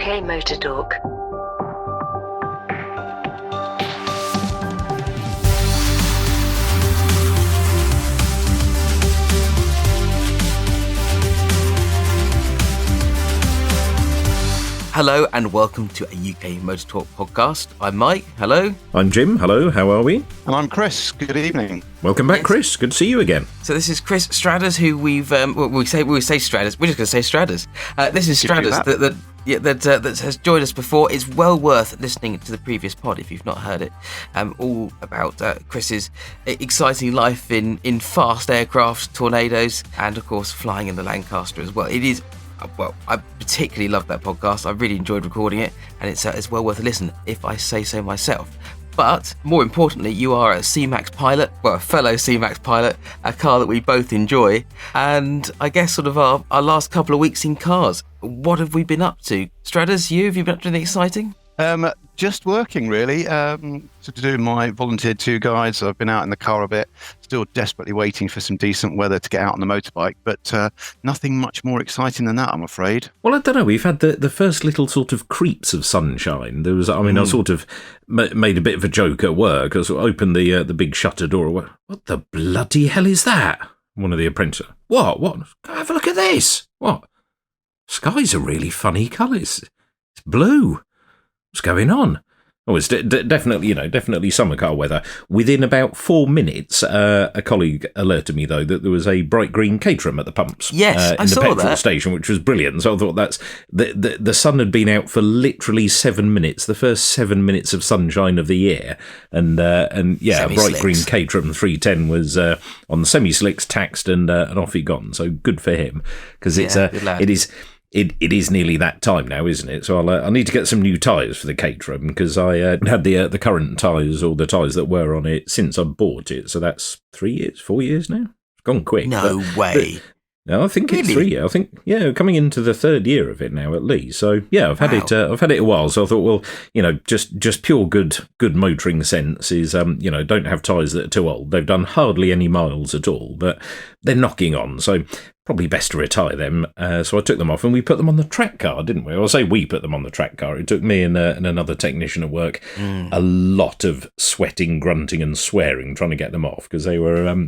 UKMotorTalk. Hello and welcome to a UKMotorTalk podcast. I'm Mike. Hello. I'm Jim. Hello. How are we? And I'm Chris. Good evening. Welcome back, Chris. Good to see you again. So this is Chris Stradders, who we say Stradders. We're just going to say Stradders. This is Stradders that has joined us before. It's well worth listening to the previous pod if you've not heard it. All about Chris's exciting life in fast aircraft, tornadoes, and of course flying in the Lancaster as well. It is. Well, I particularly loved that podcast. I really enjoyed recording it, and it's well worth a listen, if I say so myself. But more importantly, you are a C-Max pilot, well, a fellow C-Max pilot, a car that we both enjoy, and I guess sort of our last couple of weeks in cars. What have we been up to? Stradders, have you been up to anything exciting? Just working, really. To do my volunteered 2 guides. I've been out in the car a bit, still desperately waiting for some decent weather to get out on the motorbike, but nothing much more exciting than that, I'm afraid. Well, I don't know. We've had the first little sort of creeps of sunshine. There was, I sort of made a bit of a joke at work. I sort of opened the big shutter door. What the bloody hell is that? One of the apprentices. What? Have a look at this. What? Sky's a really funny colour. It's blue. What's going on? Oh, it's definitely summer car weather. Within about 4 minutes, a colleague alerted me, though, that there was a bright green Caterham at the pumps. Yes, I saw that. In the petrol station, which was brilliant. So I thought that's... The sun had been out for literally 7 minutes, the first 7 minutes of sunshine of the year. And a bright green Caterham 310 was on the semi-slicks, taxed, and off he gone. So good for him, because It is nearly that time now, isn't it? So I need to get some new tyres for the Caterham, because I had the current tyres, or the tyres that were on it, since I bought it. So that's 4 years now. It's gone quick. No way. No, I think it's 3 years. I think, coming into the 3rd year of it now at least. So yeah, I've had it a while. So I thought, well, just pure good motoring sense is, don't have tyres that are too old. They've done hardly any miles at all, but they're knocking on. So probably best to retire them. So I took them off and we put them on the track car, didn't we? I'll say we put them on the track car. It took me and another technician at work a lot of sweating, grunting and swearing trying to get them off, because they were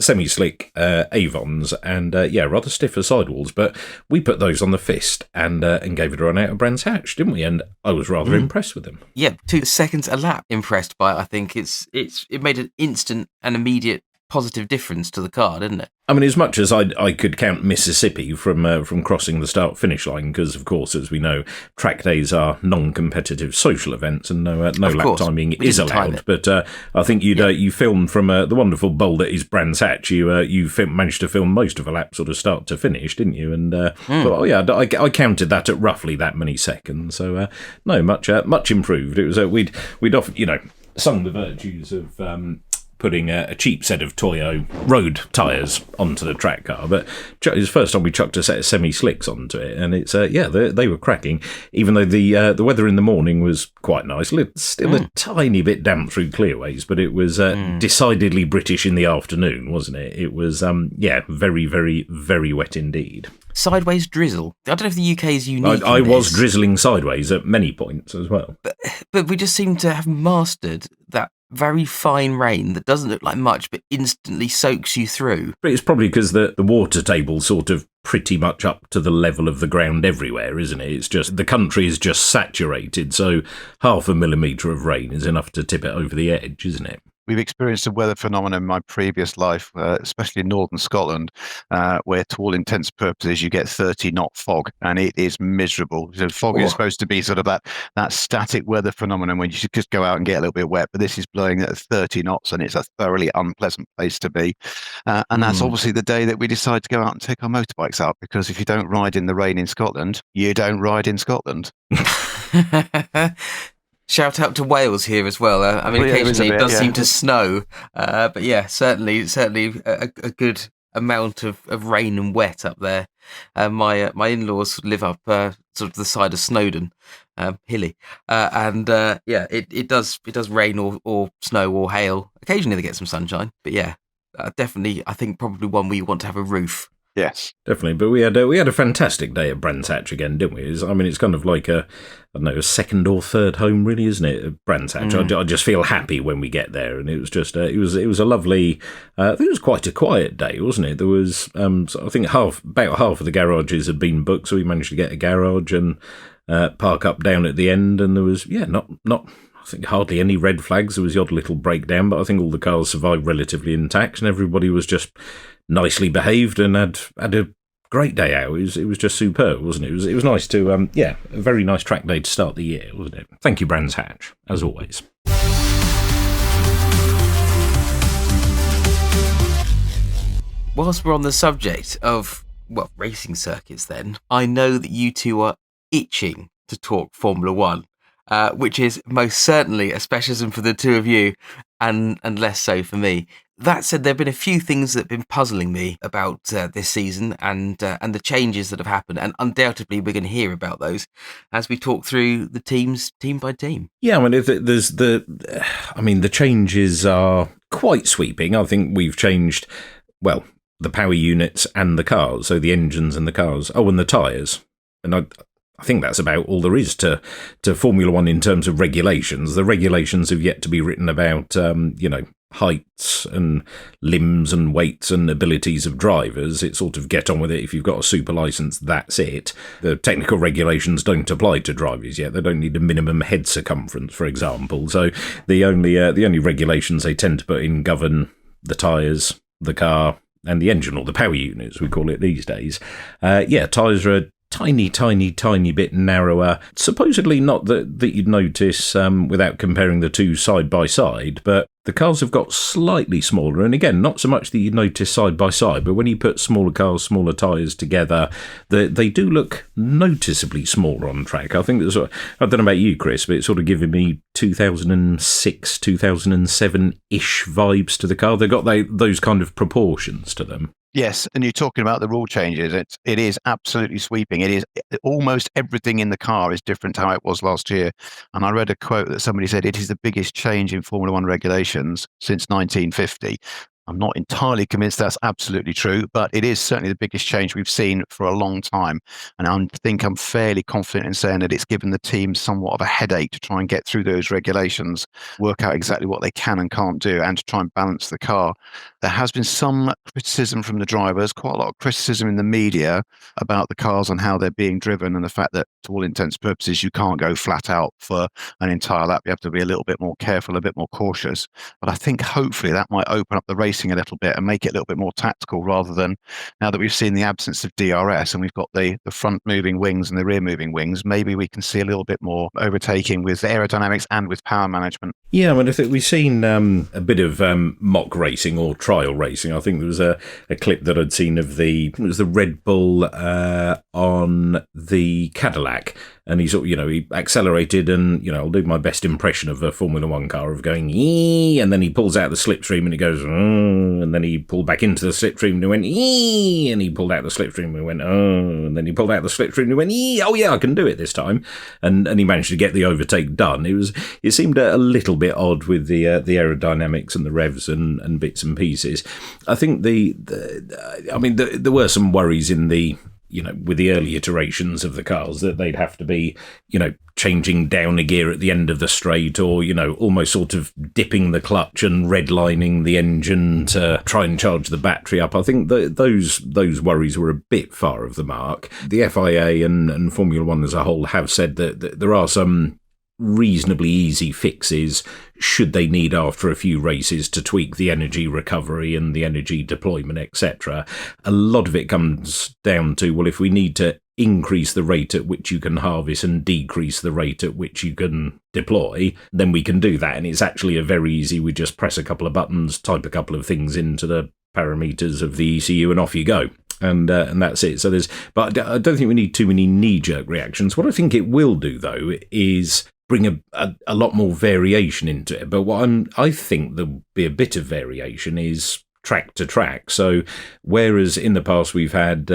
semi-slick Avons and rather stiffer sidewalls, but we put those on the Fist and gave it a run out of Brands Hatch, didn't we? And I was rather impressed with them. Yeah, 2 seconds a lap impressed by it. I think it made an instant and immediate positive difference to the car, didn't it? I mean, as much as I could count Mississippi from crossing the start-finish line, because, of course, as we know, track days are non-competitive social events and no lap timing is allowed. But I think you filmed from the wonderful bowl that is Brands Hatch. You managed to film most of a lap sort of start to finish, didn't you? And I counted that at roughly that many seconds. So much improved. It was we'd often sung the virtues of putting a cheap set of Toyo road tyres onto the track car, but it was the first time we chucked a set of semi-slicks onto it, and it's they were cracking, even though the weather in the morning was quite nice, still a tiny bit damp through clearways, but it was decidedly British in the afternoon, wasn't it? It was very, very, very wet indeed. Sideways drizzle. I don't know if the UK is unique. I was drizzling sideways at many points as well. But we just seem to have mastered that very fine rain that doesn't look like much but instantly soaks you through. But it's probably because the water table's sort of pretty much up to the level of the ground everywhere, isn't it? It's just the country is just saturated, so 0.5 millimetre of rain is enough to tip it over the edge, isn't it? We've experienced a weather phenomenon in my previous life, especially in northern Scotland, where to all intents and purposes you get 30-knot fog, and it is miserable. So fog is supposed to be sort of that static weather phenomenon when you should just go out and get a little bit wet, but this is blowing at 30 knots, and it's a thoroughly unpleasant place to be. And that's obviously the day that we decide to go out and take our motorbikes out, because if you don't ride in the rain in Scotland, you don't ride in Scotland. Shout out to Wales here as well. Occasionally it does seem to snow, but certainly a good amount of rain and wet up there. My in-laws live up sort of the side of Snowdon, hilly, it does rain or snow or hail. Occasionally they get some sunshine, but definitely I think probably one where you want to have a roof. Yes, definitely. But we had a fantastic day at Brands Hatch again, didn't we? It's kind of like a second or third home, really, isn't it? At Brands Hatch. I just feel happy when we get there, and it was just it was a lovely. I think it was quite a quiet day, wasn't it? There was I think about half of the garages had been booked, so we managed to get a garage and park up down at the end, and there was not. I think hardly any red flags. There was the odd little breakdown, but I think all the cars survived relatively intact, and everybody was just nicely behaved and had a great day out. It was just superb, wasn't it? It was nice to a very nice track day to start the year, wasn't it? Thank you, Brands Hatch, as always. Whilst we're on the subject of racing circuits, then I know that you two are itching to talk Formula One. Which is most certainly a specialism for the two of you, and less so for me. That said, there have been a few things that have been puzzling me about this season and the changes that have happened, and undoubtedly we're going to hear about those as we talk through the teams team by team. Yeah, I mean, the changes are quite sweeping. I think we've changed, the power units and the cars, so the engines and the cars. Oh, and the tyres. And I think that's about all there is to Formula One in terms of regulations. The regulations have yet to be written about, heights and limbs and weights and abilities of drivers. It's sort of get on with it. If you've got a super license, that's it. The technical regulations don't apply to drivers yet. They don't need a minimum head circumference, for example. So the only regulations they tend to put in govern the tyres, the car, and the engine, or the power unit, as we call it these days. Tyres are tiny bit narrower. Supposedly not that you'd notice without comparing the two side by side, but the cars have got slightly smaller. And again, not so much that you'd notice side by side, but when you put smaller cars, smaller tyres together, they do look noticeably smaller on track. I think I don't know about you, Chris, but it's sort of giving me 2006, 2007-ish vibes to the car. They've got those kind of proportions to them. Yes, and you're talking about the rule changes. It is absolutely sweeping. It is almost everything in the car is different to how it was last year. And I read a quote that somebody said it is the biggest change in Formula One regulations since 1950. I'm not entirely convinced that's absolutely true, but it is certainly the biggest change we've seen for a long time. And I think I'm fairly confident in saying that it's given the team somewhat of a headache to try and get through those regulations, work out exactly what they can and can't do, and to try and balance the car. There has been some criticism from the drivers, quite a lot of criticism in the media about the cars and how they're being driven, and the fact that, to all intents and purposes, you can't go flat out for an entire lap. You have to be a little bit more careful, a bit more cautious. But I think hopefully that might open up the race a little bit and make it a little bit more tactical, rather than, now that we've seen the absence of DRS and we've got the front moving wings and the rear moving wings, maybe we can see a little bit more overtaking with aerodynamics and with power management. Yeah, I mean, I think we've seen a bit of mock racing or trial racing. I think there was a clip that I'd seen of the Red Bull on the Cadillac, and he accelerated, and I'll do my best impression of a Formula One car of going ee, and then he pulls out the slipstream and he goes and then he pulled back into the slipstream and he went ee, and he pulled out the slipstream and he went and then he pulled out the slipstream and he went ee, oh yeah, I can do it this time, and he managed to get the overtake done. It seemed a little bit odd with the aerodynamics and the revs and bits and pieces. I think there were some worries in the with the early iterations of the cars that they'd have to be, changing down a gear at the end of the straight, or, almost sort of dipping the clutch and redlining the engine to try and charge the battery up. I think those worries were a bit far of the mark. The FIA and Formula One as a whole have said that there are some reasonably easy fixes should they need after a few races to tweak the energy recovery and the energy deployment, etc. A lot of it comes down to, well, if we need to increase the rate at which you can harvest and decrease the rate at which you can deploy, then we can do that. And it's actually very easy. We just press a couple of buttons, type a couple of things into the parameters of the ECU, and off you go. And that's it. But I don't think we need too many knee-jerk reactions. What I think it will do, though, is bring a lot more variation into it. But what I think there'll be a bit of variation is track to track. So whereas in the past we've had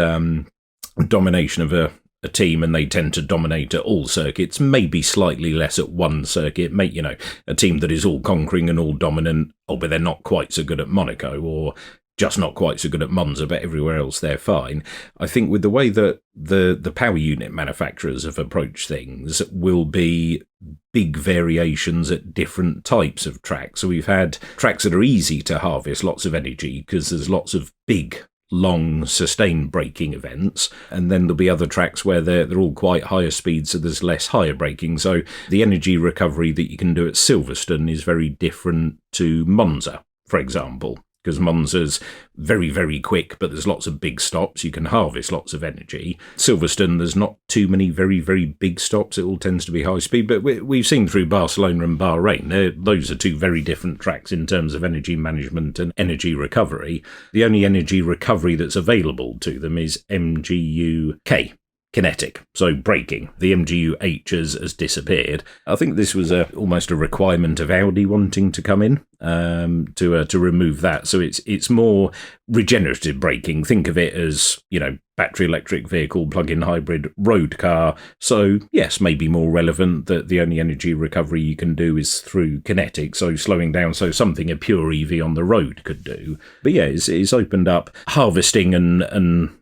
domination of a team and they tend to dominate at all circuits, maybe slightly less at one circuit, a team that is all conquering and all dominant, but they're not quite so good at Monaco, or just not quite so good at Monza, but everywhere else they're fine. I think with the way that the power unit manufacturers have approached things will be big variations at different types of tracks. So we've had tracks that are easy to harvest lots of energy because there's lots of big, long, sustained braking events, and then there'll be other tracks where they're all quite higher speed, so there's less higher braking. So the energy recovery that you can do at Silverstone is very different to Monza, for example. Because Monza's very, very quick, but there's lots of big stops. You can harvest lots of energy. Silverstone, there's not too many very, very big stops. It all tends to be high speed. But we've seen through Barcelona and Bahrain, those are two very different tracks in terms of energy management and energy recovery. The only energy recovery that's available to them is MGU-K. Kinetic, so braking. The MGU-H has disappeared. I think this was almost a requirement of Audi wanting to come in to remove that. So it's more regenerative braking. Think of it as, battery electric vehicle, plug-in hybrid, road car. So yes, maybe more relevant that the only energy recovery you can do is through kinetic, so slowing down, so something a pure EV on the road could do. But yeah, it's opened up harvesting and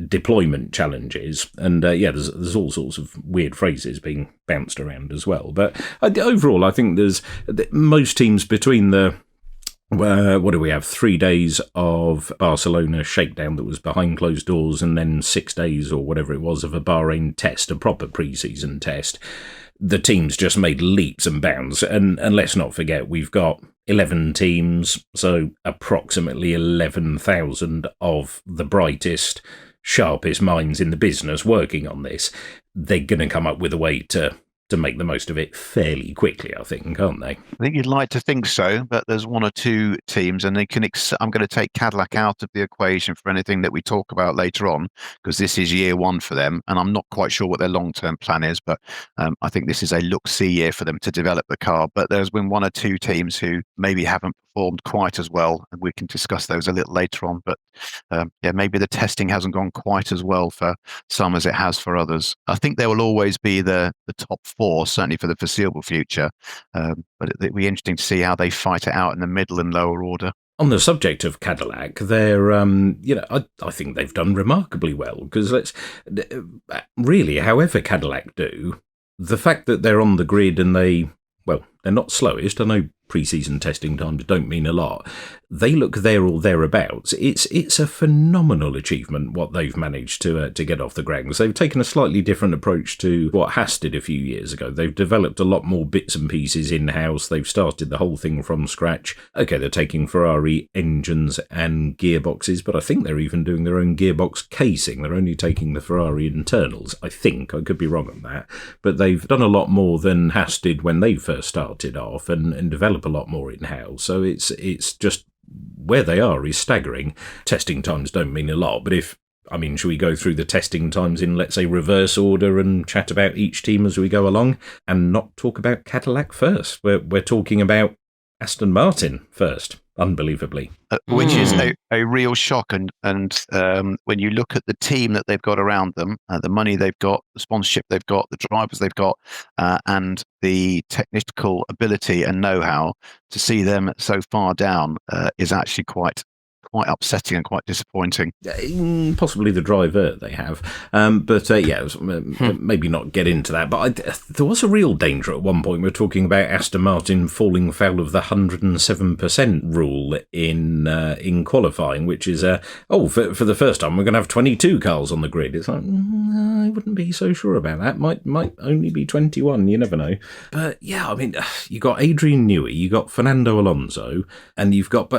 deployment challenges, and there's all sorts of weird phrases being bounced around as well. But overall, I think there's most teams between the what do we have, 3 days of Barcelona shakedown that was behind closed doors, and then 6 days or whatever it was of a Bahrain test, a proper pre-season test. The teams just made leaps and bounds, and let's not forget we've got 11 teams, so approximately 11,000 of the brightest, sharpest minds in the business working on this. They're going to come up with a way to make the most of it fairly quickly, I think, aren't they? I think you'd like to think so, but there's one or two teams, and they can. I'm going to take Cadillac out of the equation for anything that we talk about later on, because this is year one for them, and I'm not quite sure what their long-term plan is, but I think this is a look-see year for them to develop the car. But there's been one or two teams who maybe haven't performed quite as well, and we can discuss those a little later on. But maybe the testing hasn't gone quite as well for some as it has for others. I think there will always be the top four, certainly for the foreseeable future. But it'll be interesting to see how they fight it out in the middle and lower order. On the subject of Cadillac, they're, I think they've done remarkably well, because really, however Cadillac do, the fact that they're on the grid and they're not slowest. I know pre-season testing times don't mean a lot. They look there or thereabouts. It's a phenomenal achievement what they've managed to get off the ground. So they've taken a slightly different approach to what Haas did a few years ago. They've developed a lot more bits and pieces in-house. They've started the whole thing from scratch. Okay, they're taking Ferrari engines and gearboxes, but I think they're even doing their own gearbox casing. They're only taking the Ferrari internals, I think. I could be wrong on that. But they've done a lot more than Haas did when they first started off, and develop a lot more in-house. So it's just where they are is staggering. Testing times don't mean a lot, but should we go through the testing times in, let's say, reverse order and chat about each team as we go along and not talk about Cadillac first? We're talking about Aston Martin first, unbelievably. Which is a real shock. And when you look at the team that they've got around them, the money they've got, the sponsorship they've got, the drivers they've got, and the technical ability and know-how, to see them so far down is actually quite upsetting and quite disappointing. Possibly the driver they have. Maybe not get into that. But there was a real danger at one point. We're talking about Aston Martin falling foul of the 107% rule in qualifying, which is, for the first time, we're going to have 22 cars on the grid. It's like, I wouldn't be so sure about that. Might only be 21, you never know. But yeah, you got Adrian Newey, you got Fernando Alonso, and you've got,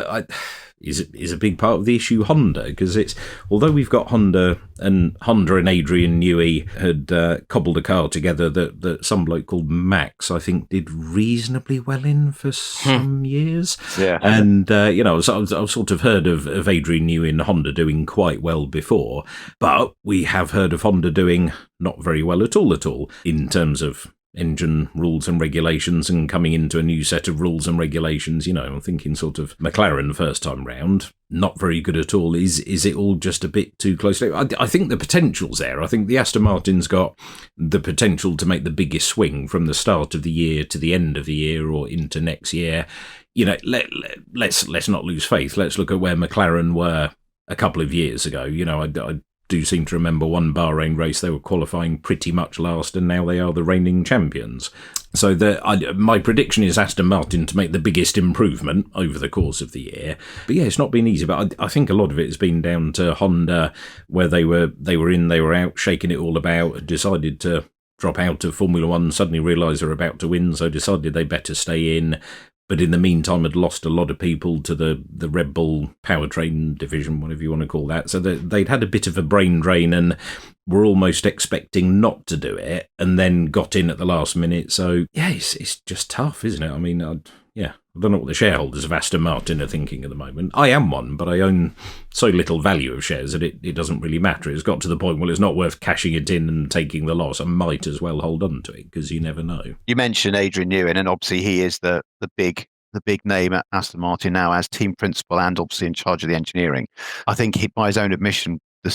is a big part of the issue Honda, because although we've got Honda and Adrian Newey had cobbled a car together that some bloke called Max, I think, did reasonably well in for some years. Yeah. And, I've sort of heard of Adrian Newey and Honda doing quite well before, but we have heard of Honda doing not very well at all in terms of engine rules and regulations, and coming into a new set of rules and regulations. I'm thinking sort of McLaren first time round, not very good at all. Is it all just a bit too close? I think the potential's there. I think the Aston Martin's got the potential to make the biggest swing from the start of the year to the end of the year or into next year. let's not lose faith. Let's look at where McLaren were a couple of years ago. I do seem to remember one Bahrain race, they were qualifying pretty much last, and now they are the reigning champions. So my prediction is Aston Martin to make the biggest improvement over the course of the year. But yeah, it's not been easy. But I think a lot of it has been down to Honda, where they were in, they were out, shaking it all about, decided to drop out of Formula One, suddenly realised they're about to win, so decided they better stay in. But in the meantime, had lost a lot of people to the Red Bull powertrain division, whatever you want to call that. So they'd had a bit of a brain drain and were almost expecting not to do it, and then got in at the last minute. So yeah, it's just tough, isn't it? I mean, I don't know what the shareholders of Aston Martin are thinking at the moment. I am one, but I own so little value of shares that it doesn't really matter. It's got to the point where it's not worth cashing it in and taking the loss. I might as well hold on to it, because you never know. You mentioned Adrian Newey, and obviously he is the big name at Aston Martin now as team principal and obviously in charge of the engineering. I think by his own admission, the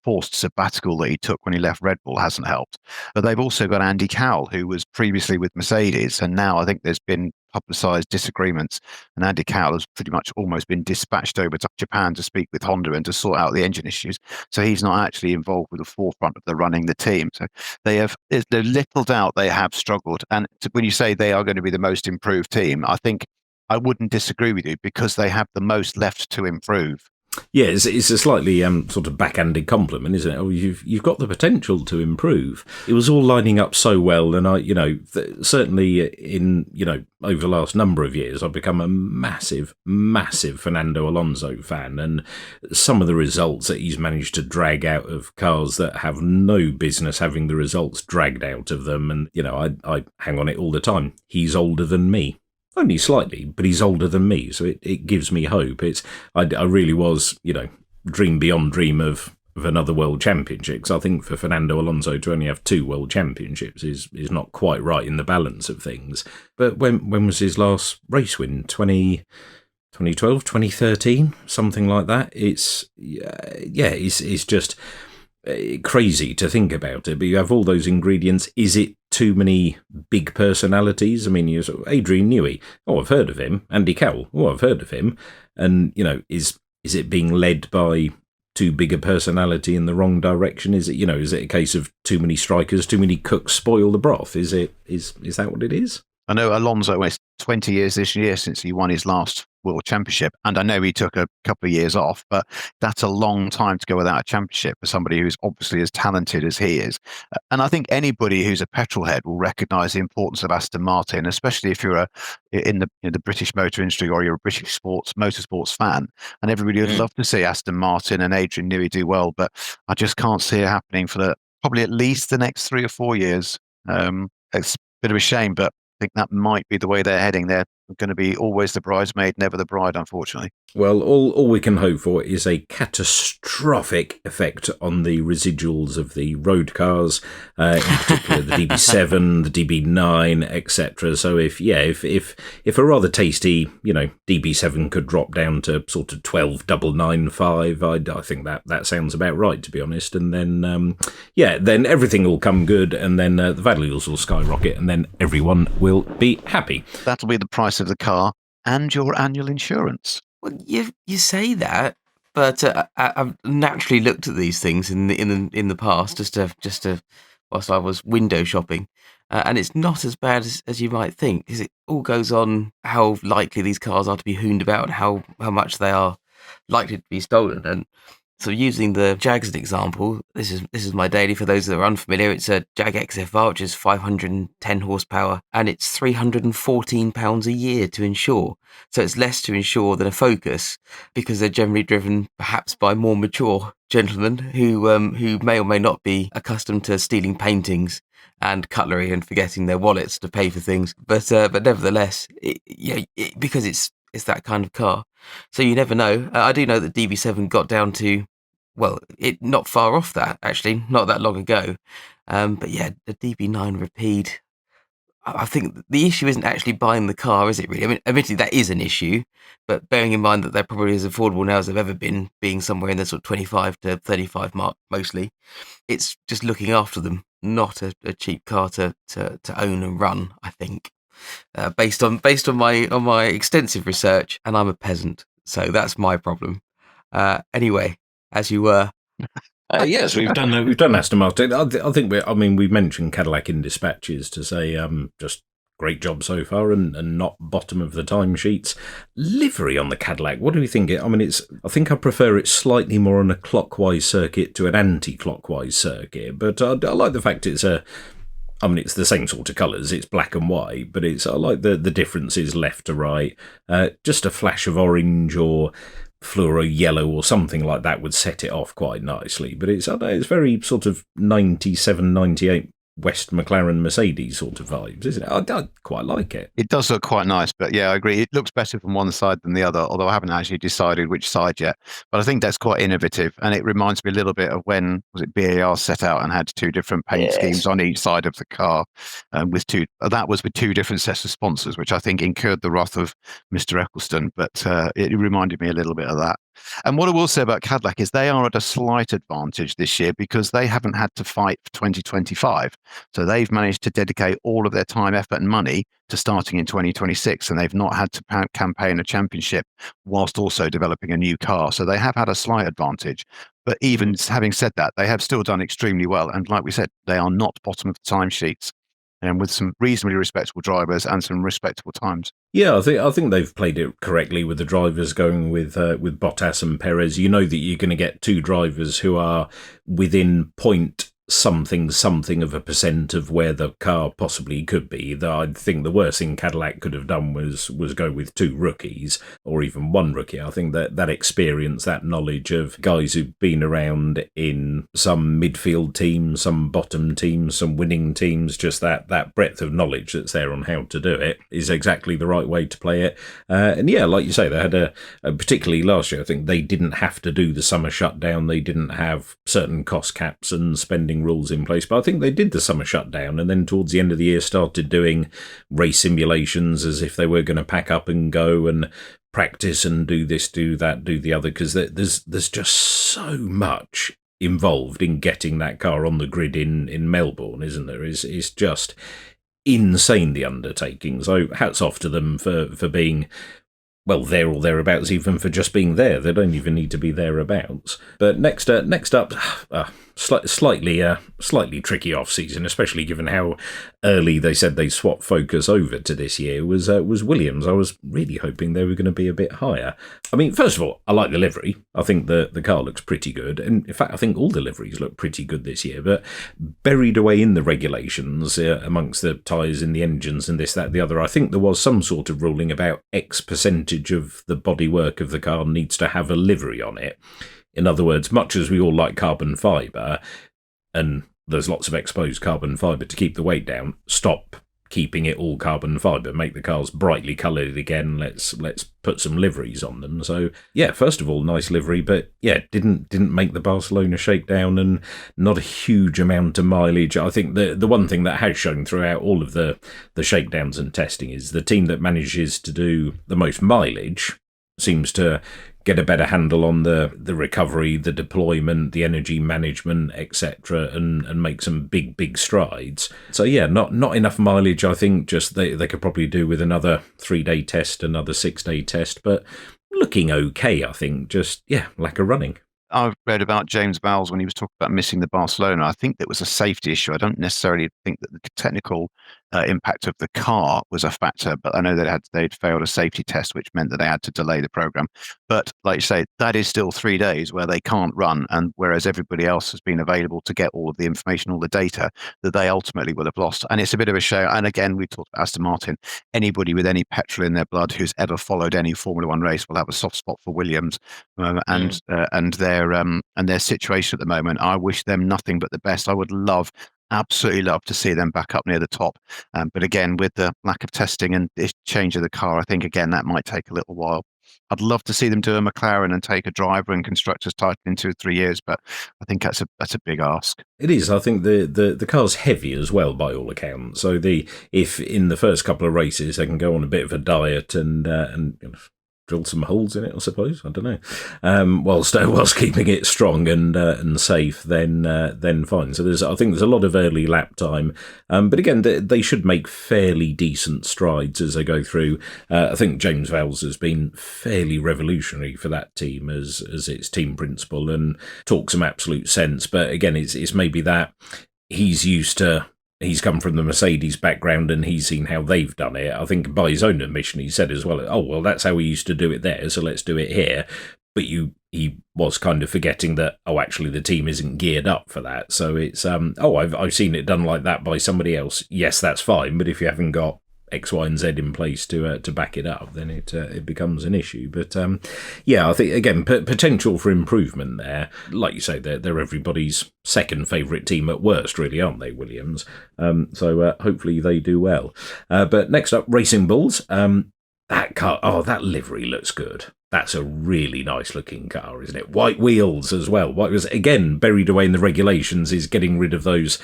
forced sabbatical that he took when he left Red Bull hasn't helped. But they've also got Andy Cowell, who was previously with Mercedes, and now I think there's been publicised disagreements, and Andy Cowell has pretty much almost been dispatched over to Japan to speak with Honda and to sort out the engine issues. So he's not actually involved with the forefront of the running the team. So there's little doubt they have struggled. And when you say they are going to be the most improved team, I think I wouldn't disagree with you, because they have the most left to improve. Yeah, it's a slightly sort of backhanded compliment, isn't it? Oh, you've got the potential to improve. It was all lining up so well, and certainly in over the last number of years, I've become a massive Fernando Alonso fan, and some of the results that he's managed to drag out of cars that have no business having the results dragged out of them, and I hang on it all the time. He's older than me. Only slightly, but he's older than me, so it gives me hope. I really was, dream beyond dream of another world championship, because I think for Fernando Alonso to only have 2 world championships is not quite right in the balance of things. But when was his last race win? 2012, 2013, something like that. It's just crazy to think about it, but you have all those ingredients. Is it too many big personalities? I mean, you Adrian Newey, I've heard of him. Andy Cowell, I've heard of him. And is it being led by too big a personality in the wrong direction? Is it a case of too many strikers, too many cooks spoil the broth? Is that what it is? I know Alonso, it's 20 years this year since he won his last World Championship, and I know he took a couple of years off, but that's a long time to go without a championship for somebody who's obviously as talented as he is. And I think anybody who's a petrolhead will recognise the importance of Aston Martin, especially if you're in the British motor industry, or you're a British motorsports fan. And everybody would love to see Aston Martin and Adrian Newey do well, but I just can't see it happening for probably at least the next 3 or 4 years. It's a bit of a shame, but I think that might be the way they're heading. They're going to be always the bridesmaid, never the bride, unfortunately. Well, all we can hope for is a catastrophic effect on the residuals of the road cars, in particular the DB7, the DB9, etc. So if a rather tasty, DB7 could drop down to sort of 12,995, I think that sounds about right, to be honest. And then then everything will come good, and then the values will skyrocket, and then everyone will be happy. That'll be the price of the car and your annual insurance. Well, you say that, but I've naturally looked at these things in the past, just to whilst I was window shopping, and it's not as bad as you might think, because it all goes on how likely these cars are to be hooned about, and how much they are likely to be stolen. And so, using the Jag as an example, this is my daily. For those that are unfamiliar, it's a Jag XFR, which is 510 horsepower, and it's £314 a year to insure. So it's less to insure than a Focus, because they're generally driven perhaps by more mature gentlemen who may or may not be accustomed to stealing paintings and cutlery and forgetting their wallets to pay for things. But nevertheless, because it's that kind of car. So you never know. I do know that DB7 got down to, it not far off that, actually, not that long ago. But yeah, the DB9 Rapide, I think the issue isn't actually buying the car, is it really? I mean, admittedly, that is an issue, but bearing in mind that they're probably as affordable now as they've ever been, being somewhere in the sort of 25 to 35 mark mostly, it's just looking after them, not a cheap car to own and run, I think. based on my extensive research, and I'm a peasant, so that's my problem. Anyway, as you were. Yes, we've done Aston Martin. I think we mentioned Cadillac in dispatches to say just great job so far and not bottom of the timesheets. Livery on the Cadillac, what do we think? I think I prefer it slightly more on a clockwise circuit to an anti-clockwise circuit, but I like the fact it's it's the same sort of colours. It's black and white, but I like the differences left to right. Just a flash of orange or fluoro yellow or something like that would set it off quite nicely. But it's very sort of 97, 98 West McLaren Mercedes sort of vibes, isn't it? I quite like it. It does look quite nice, but yeah, I agree. It looks better from one side than the other, although I haven't actually decided which side yet. But I think that's quite innovative, and it reminds me a little bit of when BAR set out and had two different paint schemes on each side of the car, with two different sets of sponsors, which I think incurred the wrath of Mr. Eccleston. But it reminded me a little bit of that. And what I will say about Cadillac is they are at a slight advantage this year because they haven't had to fight for 2025. So they've managed to dedicate all of their time, effort, and money to starting in 2026, and they've not had to campaign a championship whilst also developing a new car. So they have had a slight advantage. But even having said that, they have still done extremely well. And like we said, they are not bottom of the timesheets, and with some reasonably respectable drivers and some respectable times. Yeah, I think they've played it correctly with the drivers going with Bottas and Perez. You know that you're going to get two drivers who are within point something of a percent of where the car possibly could be. I think the worst thing Cadillac could have done was go with two rookies or even one rookie. I think that experience, that knowledge of guys who've been around in some midfield teams, some bottom teams, some winning teams, just that breadth of knowledge that's there on how to do it is exactly the right way to play it. And yeah, like you say, they had particularly last year, I think they didn't have to do the summer shutdown. They didn't have certain cost caps and spending rules in place, but I think they did the summer shutdown and then towards the end of the year started doing race simulations as if they were going to pack up and go and practice and do this, do that, do the other, because there's just so much involved in getting that car on the grid in Melbourne, isn't there? It's just insane, the undertaking. So hats off to them for being there or thereabouts, even for just being there. They don't even need to be thereabouts. But next up, slightly tricky off-season, especially given how early they said they swapped focus over to this year, was Williams. I was really hoping they were going to be a bit higher. I mean, first of all, I like the livery. I think the car looks pretty good. And in fact, I think all the liveries look pretty good this year. But buried away in the regulations, amongst the tyres and the engines and this, that, the other, I think there was some sort of ruling about X percentage of the bodywork of the car needs to have a livery on it. In other words, much as we all like carbon fibre, and there's lots of exposed carbon fibre to keep the weight down, stop keeping it all carbon fibre, make the cars brightly coloured again, let's put some liveries on them. So yeah, first of all, nice livery, but yeah, didn't make the Barcelona shakedown and not a huge amount of mileage. I think the one thing that has shown throughout all of the shakedowns and testing is the team that manages to do the most mileage seems to get a better handle on the recovery, the deployment, the energy management, etc., and make some big strides. So yeah, not enough mileage. I think just they could probably do with another 3-day test, another 6-day test, but looking okay. I think just lack of running. I've read about James Bowles when he was talking about missing the Barcelona. I think that was a safety issue. I don't necessarily think that the technical impact of the car was a factor, but I know that they'd failed a safety test, which meant that they had to delay the program. But like you say, that is still 3 days where they can't run, and whereas everybody else has been available to get all of the information, all the data, that they ultimately will have lost. And it's a bit of a shame. And again, we talked about Aston Martin. Anybody with any petrol in their blood who's ever followed any Formula One race will have a soft spot for Williams and their situation at the moment. I wish them nothing but the best. I would absolutely love to see them back up near the top. But again, with the lack of testing and this change of the car, I think, again, that might take a little while. I'd love to see them do a McLaren and take a driver and constructors title in 2 or 3 years, but I think that's a big ask. It is. I think the car's heavy as well, by all accounts. So if in the first couple of races they can go on a bit of a diet and drill some holes in it, I suppose. I don't know. Whilst keeping it strong and safe, then fine. So I think there's a lot of early lap time, but again, they should make fairly decent strides as they go through. I think James Vowles has been fairly revolutionary for that team as its team principal and talks some absolute sense. But again, it's maybe that he's come from the Mercedes background and he's seen how they've done it. I think by his own admission, he said as well, oh, well, that's how we used to do it there, so let's do it here. But he was kind of forgetting that, actually the team isn't geared up for that. So it's, I've seen it done like that by somebody else. Yes, that's fine. But if you haven't got X, Y, and Z in place to back it up, then it becomes an issue. But I think again potential for improvement there. Like you say, they're everybody's second favourite team at worst, really, aren't they, Williams? So hopefully they do well. But next up, Racing Bulls. That car, that livery looks good. That's a really nice looking car, isn't it? White wheels as well. What was again buried away in the regulations is getting rid of those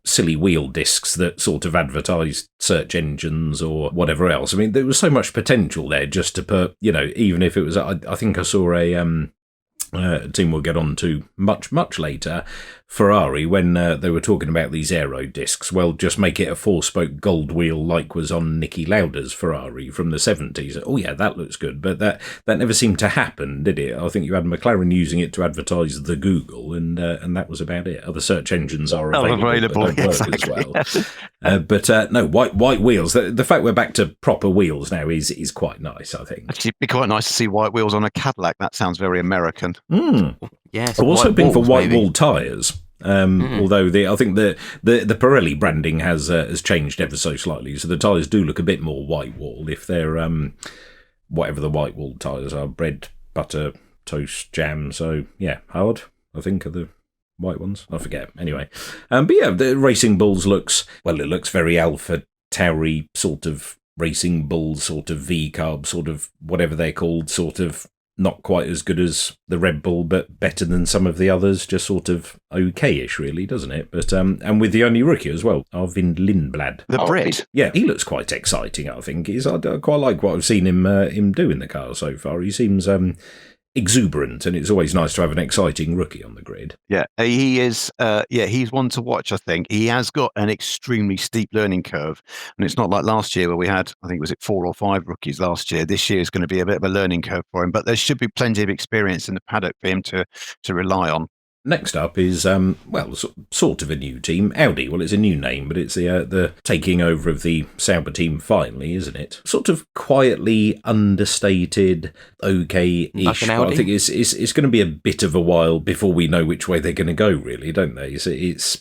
silly wheel discs that sort of advertised search engines or whatever else. I mean, there was so much potential there just to put, even if it was, I think I saw a team we'll get on to much, much later, Ferrari, when they were talking about these aero discs. Well, just make it a 4-spoke gold wheel like was on Niki Lauda's Ferrari from the 70s. Oh yeah, that looks good. But that never seemed to happen, did it? I think you had McLaren using it to advertise the Google, and that was about it. Other search engines are available but don't work as well. But no, white wheels. The fact we're back to proper wheels now is quite nice, I think. Actually, it'd be quite nice to see white wheels on a Cadillac. That sounds very American. Yes, I was hoping for white wall tyres. Although I think the Pirelli branding has changed ever so slightly, so the tyres do look a bit more white wall if they're whatever the white wall tyres are, bread, butter, toast, jam. So yeah, hard I think are the white ones. I forget anyway. But yeah, the Racing Bulls looks very Alpha Tauri sort of Racing Bulls, sort of V-carb, sort of whatever they're called, sort of. Not quite as good as the Red Bull, but better than some of the others. Just sort of okay-ish, really, doesn't it? But and with the only rookie as well, Arvind Lindblad, the Brit. Yeah, he looks quite exciting. I think I quite like what I've seen him do in the car so far. He seems exuberant, and it's always nice to have an exciting rookie on the grid. Yeah, he is. He's one to watch. I think he has got an extremely steep learning curve, and it's not like last year where we had, I think, was it 4 or 5 rookies last year. This year is going to be a bit of a learning curve for him, but there should be plenty of experience in the paddock for him to rely on. Next up is, sort of a new team, Audi. Well, it's a new name, but it's the taking over of the Sauber team finally, isn't it? Sort of quietly understated, okay-ish. But I think it's going to be a bit of a while before we know which way they're going to go, really, don't they?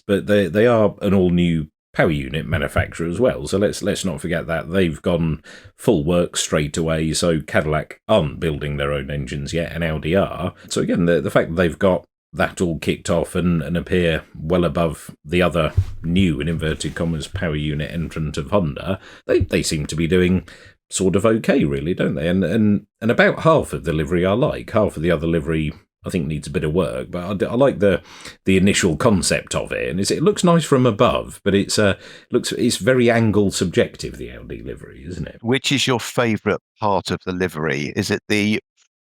But they are an all-new power unit manufacturer as well, so let's not forget that. They've gone full work straight away, so Cadillac aren't building their own engines yet, and Audi are. So again, the fact that they've got that all kicked off and appear well above the other new, in inverted commas, power unit entrant of Honda, they seem to be doing sort of okay, really, don't they? And about half of the livery I like. Half of the other livery I think needs a bit of work, but I like the initial concept of it, and it looks nice from above, but it's very angle subjective, the Audi livery, isn't it? Which is your favourite part of the livery? Is it the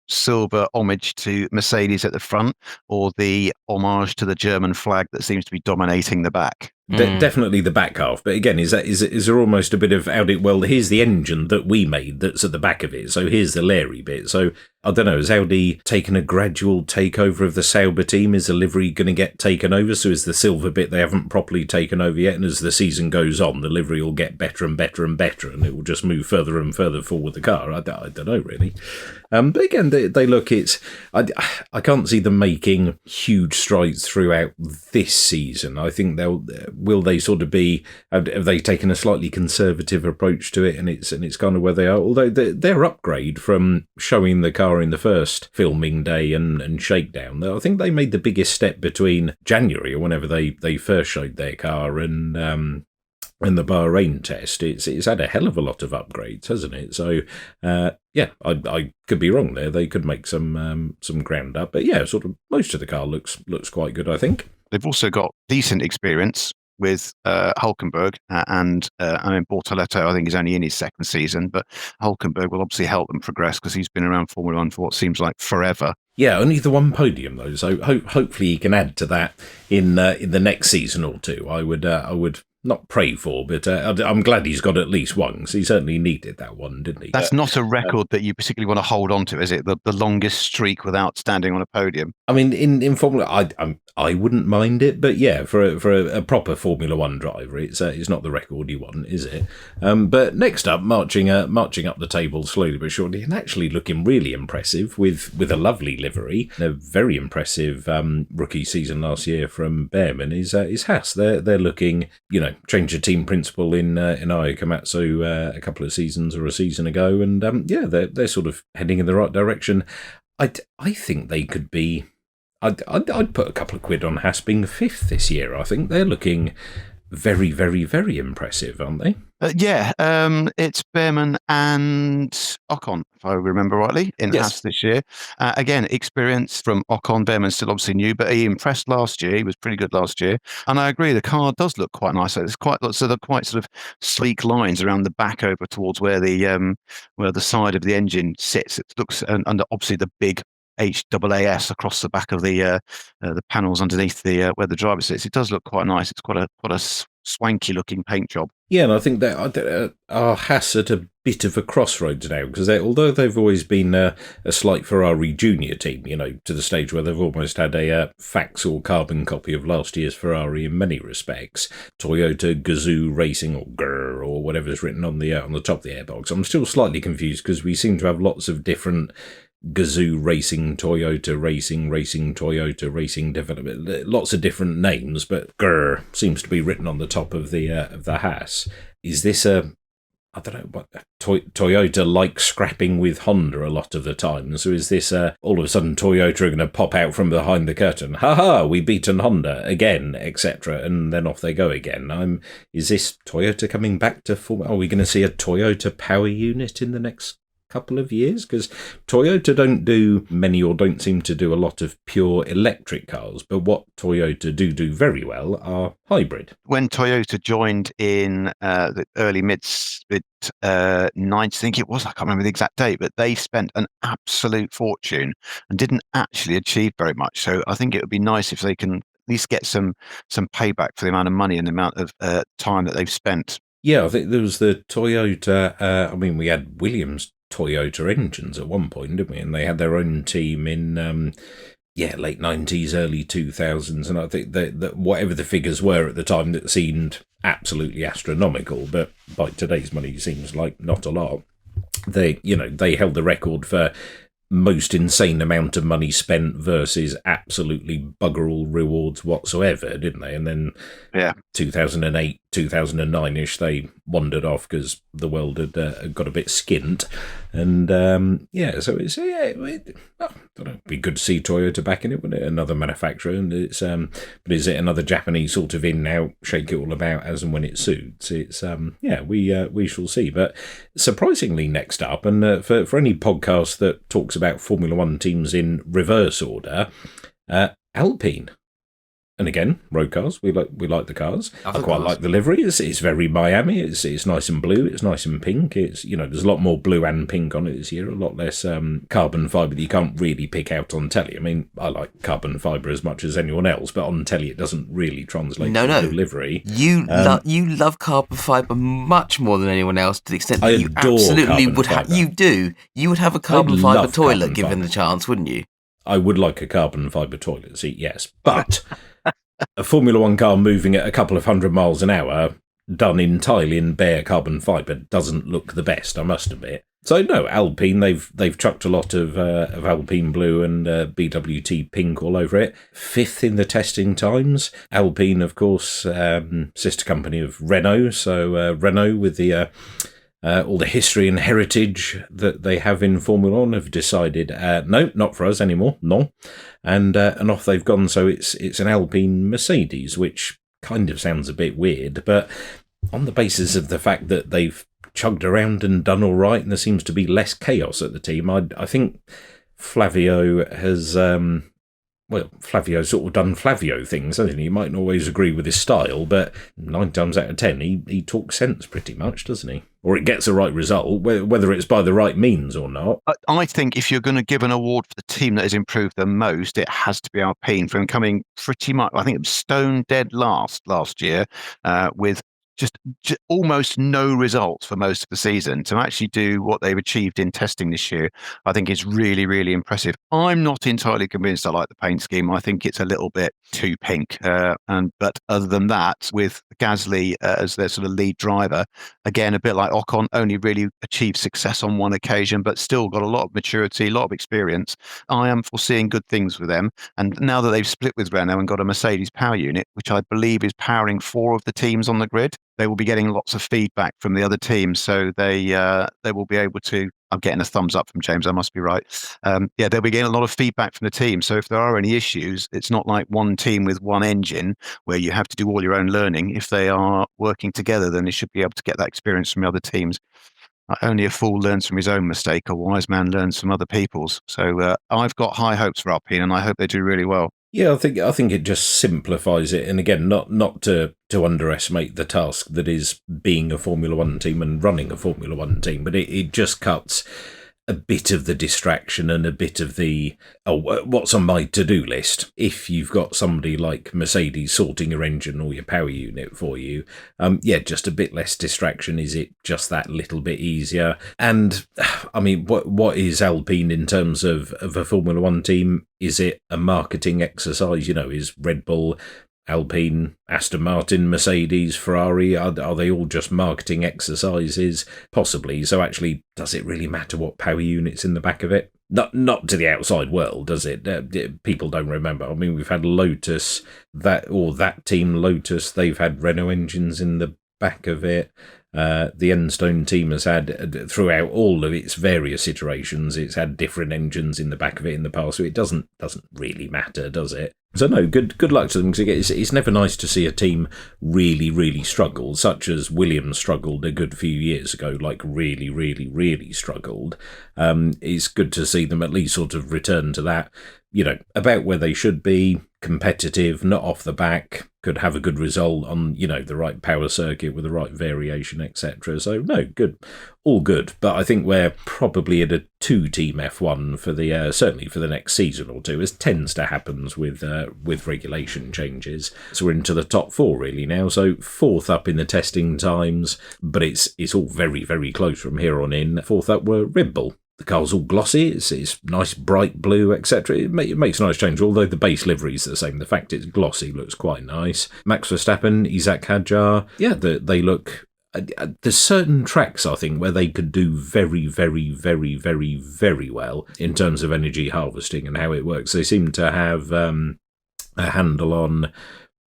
silver homage to Mercedes at the front, or the homage to the German flag that seems to be dominating the back? Definitely the back half, but again, is there almost a bit of Audi? Well, here's the engine that we made that's at the back of it, so here's the Larry bit. So I don't know, has Audi taken a gradual takeover of the Sauber team? Is the livery going to get taken over? So is the silver bit they haven't properly taken over yet, and as the season goes on, the livery will get better and better and better, and it will just move further and further forward the car? I don't know, really. But again, they look, I can't see them making huge strides throughout this season. I think will they sort of be, have they taken a slightly conservative approach to it, and it's kind of where they are, although their upgrade from showing the car in the first filming day and shakedown, I think they made the biggest step between January or whenever they first showed their car and the Bahrain test. It's had a hell of a lot of upgrades, hasn't it? So I could be wrong there. They could make some ground up, but yeah, sort of most of the car looks quite good, I think. They've also got decent experience with Hulkenberg and I mean Bortoletto, I think he's only in his second season, but Hulkenberg will obviously help them progress because he's been around Formula One for what seems like forever. Yeah, only the one podium though, so hopefully he can add to that in the next season or two. I would not pray for, but I'm glad he's got at least one, because he certainly needed that one, didn't he? That's not a record that you particularly want to hold on to, is it? The longest streak without standing on a podium. I mean, in Formula, I wouldn't mind it, but yeah, for a proper Formula One driver, it's not the record you want, is it? But next up, marching up the table slowly but surely, and actually looking really impressive with a lovely livery, a very impressive rookie season last year from Behrman is Haas. They're looking, change of team principal in Ayao Komatsu a couple of seasons or a season ago, and they're sort of heading in the right direction. I think they could be. I'd put a couple of quid on Haas being fifth this year. I think they're looking very, very, very impressive, aren't they? It's Behrman and Ocon, if I remember rightly, in Haas this year. Again, experience from Ocon. Behrman's still obviously new, but he impressed last year. He was pretty good last year. And I agree, the car does look quite nice. It's quite sort of sleek lines around the back over towards where the side of the engine sits. It looks under obviously the big HAAS across the back of the panels underneath where the driver sits. It does look quite nice. It's quite a swanky looking paint job. Yeah, and I think that our Haas at a bit of a crossroads now, because although they've always been a slight Ferrari junior team, to the stage where they've almost had a fax or carbon copy of last year's Ferrari in many respects, Toyota Gazoo Racing or GR or whatever's written on the top of the airbox. I'm still slightly confused because we seem to have lots of different Gazoo Racing, Toyota Racing, Toyota Racing Development, lots of different names, but GR seems to be written on the top of the Haas. Is this Toyota likes scrapping with Honda a lot of the time, so is this all of a sudden Toyota are going to pop out from behind the curtain, ha, we beaten Honda again, etc., and then off they go again? Is this Toyota coming back to form? Are we going to see a Toyota power unit in the next couple of years? Because Toyota don't do many, or don't seem to do a lot of pure electric cars, but what Toyota do very well are hybrid. When Toyota joined in the early mid 90s, I think it was, I can't remember the exact date, but they spent an absolute fortune and didn't actually achieve very much. So I think it would be nice if they can at least get some payback for the amount of money and the amount of time that they've spent. Yeah, I think there was the Toyota, we had Williams Toyota engines at one point, didn't we? And they had their own team in late 90s, early 2000s, and I think that whatever the figures were at the time, that seemed absolutely astronomical, but by today's money seems like not a lot. They held the record for most insane amount of money spent versus absolutely bugger all rewards whatsoever, didn't they? And then 2008, 2009-ish, they wandered off because the world had got a bit skint. And so it's it'd be good to see Toyota back in it, wouldn't it? Another manufacturer, and it's but is it another Japanese sort of in out, shake it all about as and when it suits? It's we shall see. But surprisingly, next up, and for any podcast that talks about Formula One teams in reverse order, Alpine. And again, road cars. We like the cars. I quite like the livery. It's very Miami. It's nice and blue. It's nice and pink. It's there's a lot more blue and pink on it this year. A lot less carbon fibre that you can't really pick out on telly. I mean, I like carbon fibre as much as anyone else, but on telly it doesn't really translate to the livery. You love carbon fibre much more than anyone else, to the extent that you absolutely would have. You do. You would have a carbon fibre toilet given the chance, wouldn't you? I would like a carbon fibre toilet seat, yes, but a Formula One car moving at a couple of 100 miles an hour, done entirely in bare carbon fibre, doesn't look the best, I must admit. So no, Alpine, they've chucked a lot of Alpine blue and BWT pink all over it. Fifth in the testing times. Alpine, of course, sister company of Renault. So Renault, with the all the history and heritage that they have in Formula One, have decided, no, not for us anymore, no. And off they've gone. So it's an Alpine Mercedes, which kind of sounds a bit weird, but on the basis of the fact that they've chugged around and done all right, and there seems to be less chaos at the team, I think Flavio has well, Flavio's sort of done Flavio things, hasn't he? He mightn't always agree with his style, but 9 times out of 10, he talks sense pretty much, doesn't he? Or it gets the right result, whether it's by the right means or not. I think if you're going to give an award for the team that has improved the most, it has to be Alpine, from coming pretty much, I think it was stone dead last year, with just almost no results for most of the season. To actually do what they've achieved in testing this year, I think is really, really impressive. I'm not entirely convinced I like the paint scheme. I think it's a little bit too pink. But other than that, with Gasly as their sort of lead driver, again, a bit like Ocon, only really achieved success on one occasion, but still got a lot of maturity, a lot of experience. I am foreseeing good things with them. And now that they've split with Renault and got a Mercedes power unit, which I believe is powering 4 of the teams on the grid, they will be getting lots of feedback from the other teams. So they will be able to, I'm getting a thumbs up from James, I must be right. They'll be getting a lot of feedback from the team. So if there are any issues, it's not like one team with one engine where you have to do all your own learning. If they are working together, then they should be able to get that experience from the other teams. Only a fool learns from his own mistake, a wise man learns from other people's. So I've got high hopes for Alpine, and I hope they do really well. Yeah, I think it just simplifies it, and again, not to underestimate the task that is being a Formula One team and running a Formula One team, but it just cuts a bit of the distraction and a bit of the, what's on my to-do list. If you've got somebody like Mercedes sorting your engine or your power unit for you, just a bit less distraction. Is it just that little bit easier? And I mean, what is Alpine in terms of a Formula One team? Is it a marketing exercise? Is Red Bull, Alpine, Aston Martin, Mercedes, Ferrari, are they all just marketing exercises? Possibly. So actually, does it really matter what power unit's in the back of it? Not to the outside world, does it? People don't remember. I mean, we've had Lotus, that team Lotus, they've had Renault engines in the back of it. The Enstone team has had, throughout all of its various iterations, it's had different engines in the back of it in the past, so it doesn't really matter, does it? So no, good luck to them, because it's never nice to see a team really, really struggle, such as Williams struggled a good few years ago, like really, really, really struggled. It's good to see them at least sort of return to that, about where they should be, competitive, not off the back, could have a good result on, the right power circuit with the right variation, etc. So no, good, all good. But I think we're probably at a 2-team F1 for the certainly for the next season or two, as tends to happen with regulation changes. So we're into the top 4 really now. So 4th up in the testing times, but it's all very, very close from here on in. 4th up were Red Bull. The car's all glossy, it's nice bright blue, etc. It makes a nice change, although the base livery is the same. The fact it's glossy looks quite nice. Max Verstappen, Isaac Hadjar, they look... There's certain tracks, I think, where they could do very, very, very, very, very well in terms of energy harvesting and how it works. They seem to have a handle on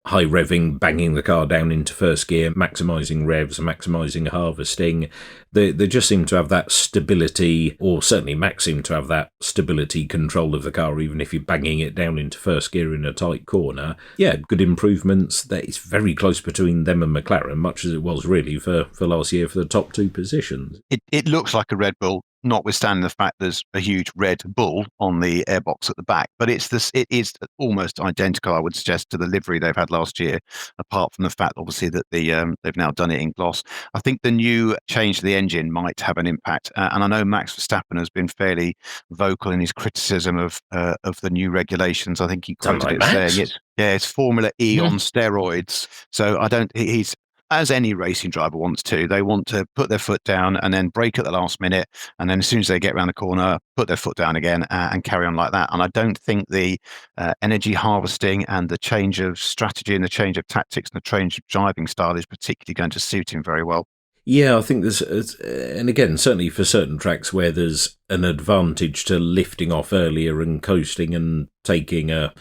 high revving, banging the car down into first gear, maximising revs, maximising harvesting. They just seem to have that stability, or certainly Max seemed to have that stability control of the car, even if you're banging it down into first gear in a tight corner. Yeah, good improvements. It's very close between them and McLaren, much as it was really for last year for the top 2 positions. It looks like a Red Bull, notwithstanding the fact there's a huge Red Bull on the airbox at the back, but it is almost identical, I would suggest, to the livery they've had last year, apart from the fact, obviously, that they've now done it in gloss. I think the new change to the engine might have an impact, and I know Max Verstappen has been fairly vocal in his criticism of the new regulations. I think he quoted it saying it's Formula E on steroids. So he's, as any racing driver wants to, they want to put their foot down and then brake at the last minute, and then as soon as they get around the corner, put their foot down again and carry on like that. And I don't think the energy harvesting and the change of strategy and the change of tactics and the change of driving style is particularly going to suit him very well. Yeah, I think there's, and again, certainly for certain tracks where there's an advantage to lifting off earlier and coasting and taking a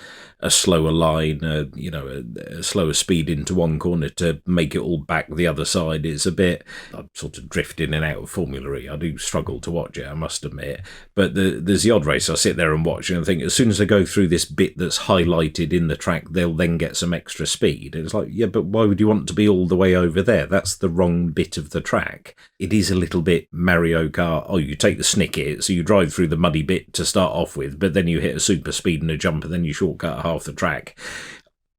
slower line, a slower speed into one corner to make it all back the other side. It's a bit, I'm sort of drifting in and out of Formula E. I do struggle to watch it, I must admit. But there's the odd race I sit there and watch, and I think as soon as they go through this bit that's highlighted in the track, they'll then get some extra speed. And it's like, yeah, but why would you want to be all the way over there? That's the wrong bit of the track. It is a little bit Mario Kart. Oh, you take the snicket, bit. So you drive through the muddy bit to start off with, but then you hit a super speed and a jump, and then you shortcut half the track.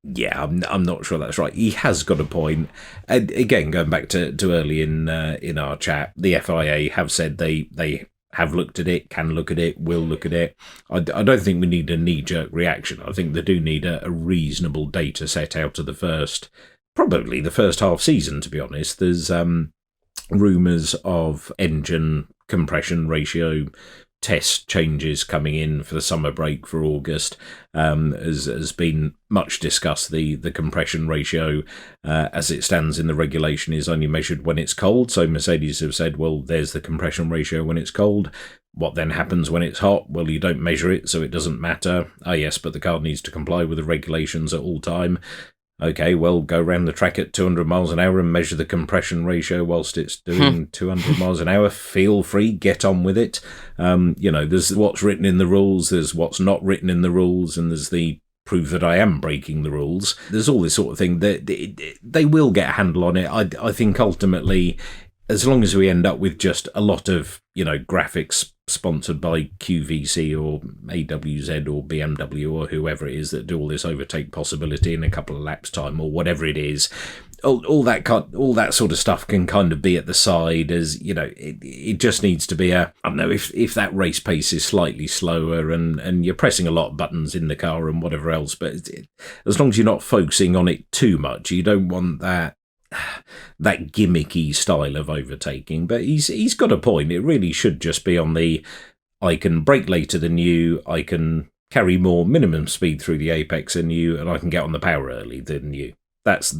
Yeah, I'm not sure that's right. He has got a point. And again, going back to early in our chat, the FIA have said they have looked at it, can look at it, will look at it. I don't think we need a knee-jerk reaction. I think they do need a reasonable data set out of probably the first half season, to be honest. There's rumours of engine compression ratio test changes coming in for the summer break for August. Has been much discussed. The compression ratio as it stands in the regulation is only measured when it's cold. So Mercedes have said, well, there's the compression ratio when it's cold. What then happens when it's hot? Well, you don't measure it, so it doesn't matter. Ah, yes, but the car needs to comply with the regulations at all time. Okay, well, go around the track at 200 miles an hour and measure the compression ratio whilst it's doing 200 miles an hour. Feel free, get on with it. There's what's written in the rules, there's what's not written in the rules, and there's the prove that I am breaking the rules. There's all this sort of thing. They will get a handle on it. I think ultimately, as long as we end up with just a lot of, graphics sponsored by QVC or AWZ or BMW or whoever it is that do all this overtake possibility in a couple of laps time or whatever it is, all that sort of stuff can kind of be at the side, as it just needs to be I don't know, if that race pace is slightly slower and you're pressing a lot of buttons in the car and whatever else, but as long as you're not focusing on it too much, you don't want that gimmicky style of overtaking. But he's got a point. It really should just be on the, I can brake later than you, I can carry more minimum speed through the apex than you, and I can get on the power early than you. That's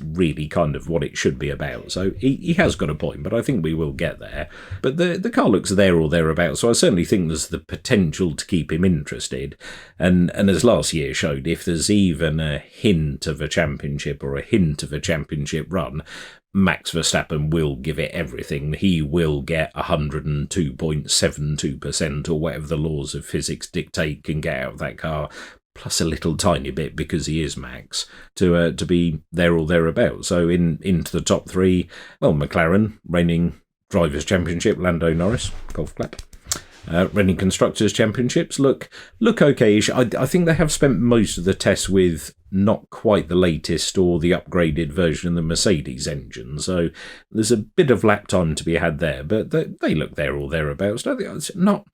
really kind of what it should be about. So he has got a point, but I think we will get there. But the car looks there or thereabouts, so I certainly think there's the potential to keep him interested. And as last year showed, if there's even a hint of a championship or a hint of a championship run, Max Verstappen will give it everything. He will get 102.72% or whatever the laws of physics dictate can get out of that car, plus a little tiny bit because he is Max, to be there or thereabouts. So into the top three, well, McLaren, reigning Drivers' Championship, Lando Norris, golf clap. Reigning Constructors' Championships look okay-ish. I think they have spent most of the tests with not quite the latest or the upgraded version of the Mercedes engine, so there's a bit of lap time to be had there, but they look there or thereabouts. It's not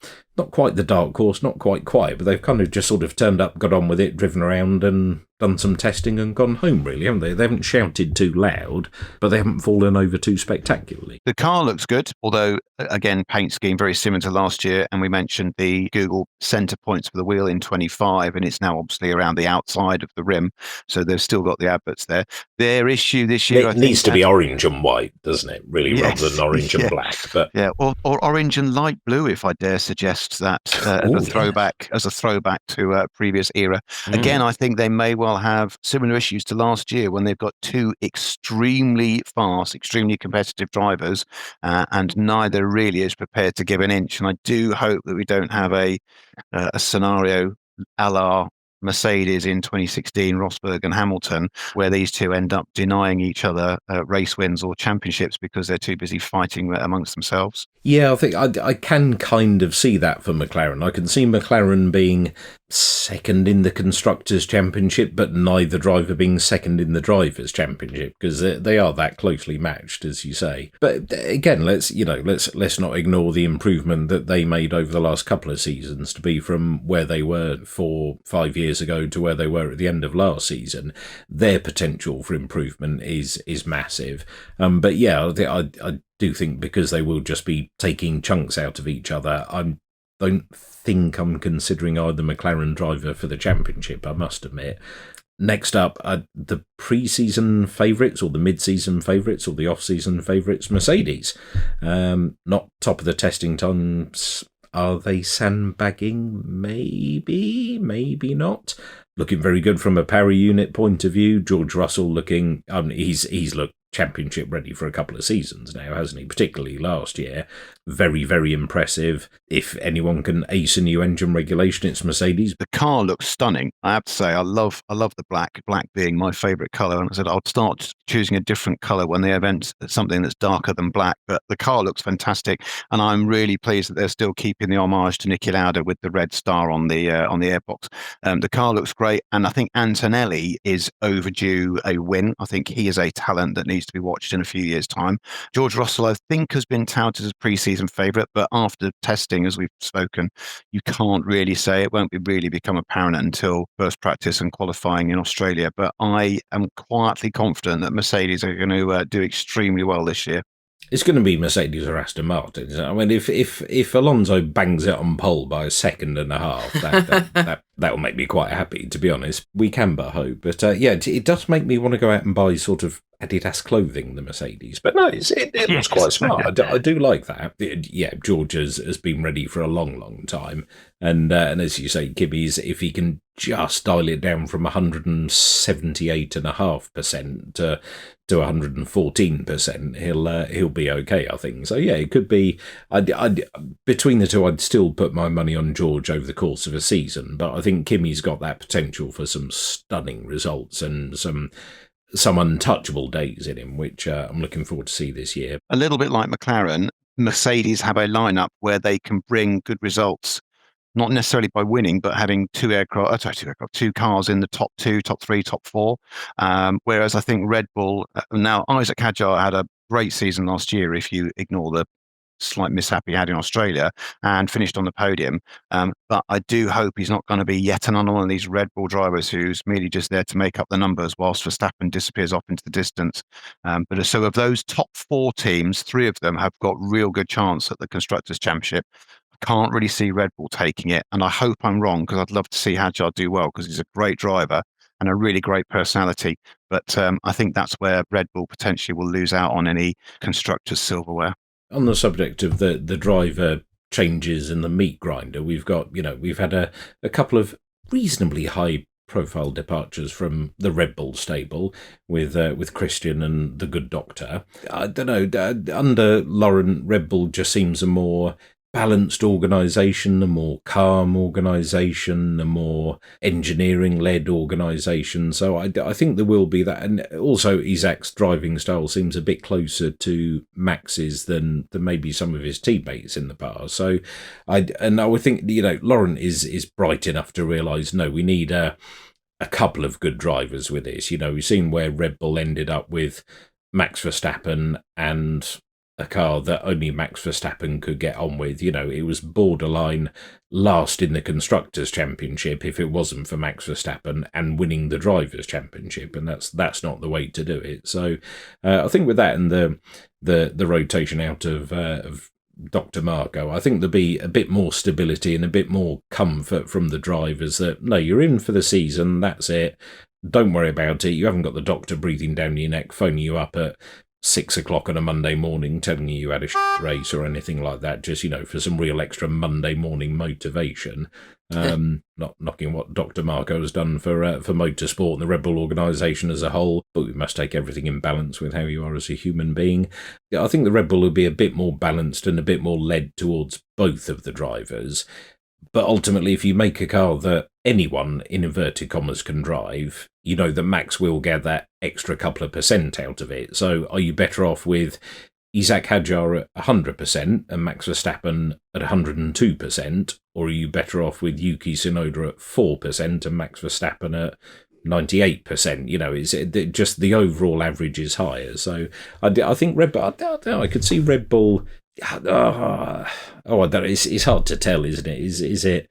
quite the dark horse, not quite quiet, but they've kind of just sort of turned up, got on with it, driven around and done some testing and gone home, really, haven't they? They haven't shouted too loud, but they haven't fallen over too spectacularly. The car looks good, although, again, paint scheme very similar to last year, and we mentioned the Google centre points for the wheel in 25, and it's now obviously around the outside of the rim, so they've still got the adverts there. Their issue this year, it needs to be orange and white, doesn't it? Really, yes, rather than orange and black. But or orange and light blue, if I dare suggest that, as a throwback to previous era. Again, I think they may well have similar issues to last year when they've got two extremely fast, extremely competitive drivers, and neither really is prepared to give an inch. And I do hope that we don't have a scenario a la Mercedes in 2016, Rosberg and Hamilton, where these two end up denying each other race wins or championships because they're too busy fighting amongst themselves. Yeah, I think I can kind of see that for McLaren. I can see McLaren being second in the Constructors' Championship, but neither driver being second in the Drivers' Championship, because they are that closely matched, as you say. But again, let's not ignore the improvement that they made over the last couple of seasons to be from where they were 4-5 years ago to where they were at the end of last season. Their potential for improvement is massive. But yeah, I do think because they will just be taking chunks out of each other, I don't think I'm considering either McLaren driver for the championship, I must admit. Next up, the pre-season favourites or the mid-season favourites or the off-season favourites, Mercedes. Not top of the testing times. Are they sandbagging? Maybe, maybe not. Looking very good from a power unit point of view. George Russell looking, he's looked championship ready for a couple of seasons now, hasn't he? Particularly last year. very, very impressive. If anyone can ace a new engine regulation, it's Mercedes. The car looks stunning. I have to say, I love the black being my favourite colour. And I said, I'll start choosing a different colour when the event's something that's darker than black. But the car looks fantastic. And I'm really pleased that they're still keeping the homage to Niki Lauda with the red star on the airbox. The car looks great. And I think Antonelli is overdue a win. I think he is a talent that needs to be watched in a few years' time. George Russell, I think, has been touted as pre-season favourite, but after testing, as we've spoken, you can't really say. It won't really become apparent until first practice and qualifying in Australia. But I am quietly confident that Mercedes are going to do extremely well this year. It's going to be Mercedes or Aston Martin. I mean, if Alonso bangs it on pole by a second and a half, that will make me quite happy, to be honest. We can but hope. But it does make me want to go out and buy sort of Adidas clothing, the Mercedes. But no, it looks quite smart. I do like that. George has been ready for a long, long time. And as you say, Kimmy's, if he can just dial it down from 178.5% to 114%, he'll be okay, I think. So it could be. Between the two, I'd still put my money on George over the course of a season, but I think Kimmy's got that potential for some stunning results and some untouchable days in him, which I'm looking forward to see this year. A little bit like McLaren, Mercedes have a lineup where they can bring good results, not necessarily by winning, but having two cars in the top 2, top 3, top 4. Whereas I think Red Bull, now Isaac Hadjar had a great season last year, if you ignore the slight mishap he had in Australia, and finished on the podium. But I do hope he's not going to be yet another one of these Red Bull drivers who's merely just there to make up the numbers whilst Verstappen disappears off into the distance. But so of those top 4 teams, 3 of them have got real good chance at the Constructors' Championship. I can't really see Red Bull taking it, and I hope I'm wrong, because I'd love to see Hadjar do well, because he's a great driver and a really great personality. But I think that's where Red Bull potentially will lose out on any Constructors' silverware. On the subject of the driver changes in the meat grinder, we've had a couple of reasonably high profile departures from the Red Bull stable with Christian and the good doctor. I don't know, under Lauren, Red Bull just seems a more balanced organisation, a more calm organisation, a more engineering-led organisation. So I think there will be that. And also Isaac's driving style seems a bit closer to Max's than maybe some of his teammates in the past. So I would think, Lauren is bright enough to realise, no, we need a couple of good drivers with this. We've seen where Red Bull ended up with Max Verstappen and a car that only Max Verstappen could get on with. It was borderline last in the Constructors' Championship if it wasn't for Max Verstappen, and winning the Drivers' Championship, and that's not the way to do it. So I think with that and the rotation out of Dr. Marco, I think there'll be a bit more stability and a bit more comfort from the drivers that, no, you're in for the season, that's it. Don't worry about it. You haven't got the doctor breathing down your neck, phoning you up at 6 o'clock on a Monday morning telling you had a race or anything like that, just, for some real extra Monday morning motivation. Not knocking what Dr. Marco has done for motorsport and the Red Bull organisation as a whole, but we must take everything in balance with how you are as a human being. I think the Red Bull will be a bit more balanced and a bit more led towards both of the drivers. But ultimately, if you make a car that anyone, in inverted commas, can drive, that Max will get that extra couple of % out of it. So are you better off with Isaac Hadjar at 100% and Max Verstappen at 102%, or are you better off with Yuki Tsunoda at 4% and Max Verstappen at 98%? It's just the overall average is higher. So I think Red Bull, I could see Red Bull. I don't know. It's hard to tell, isn't it? Is it?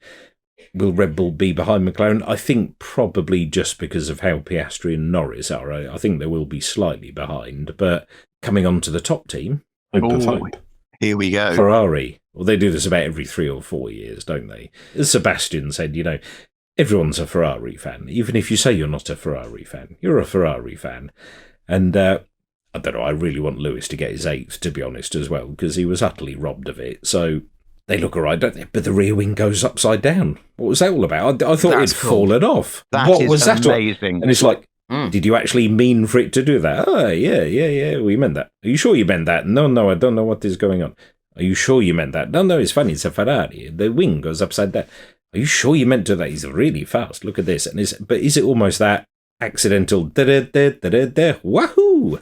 Will Red Bull be behind McLaren? I think probably just because of how Piastri and Norris are. I think they will be slightly behind. But coming on to the top team, hope. Here we go. Ferrari. Well, they do this about every 3 or 4 years, don't they? As Sebastian said, everyone's a Ferrari fan. Even if you say you're not a Ferrari fan, you're a Ferrari fan. And I don't know, I really want Lewis to get his 8th, to be honest, as well, because he was utterly robbed of it. So they look all right, don't they? But the rear wing goes upside down. What was that all about? I thought it'd fallen off. What was that? Amazing. And it's like, did you actually mean for it to do that? Oh, yeah, we meant that. Are you sure you meant that? No, I don't know what is going on. Are you sure you meant that? No, it's funny. It's a Ferrari. The wing goes upside down. Are you sure you meant to that? He's really fast. Look at this. But is it almost that accidental wahoo?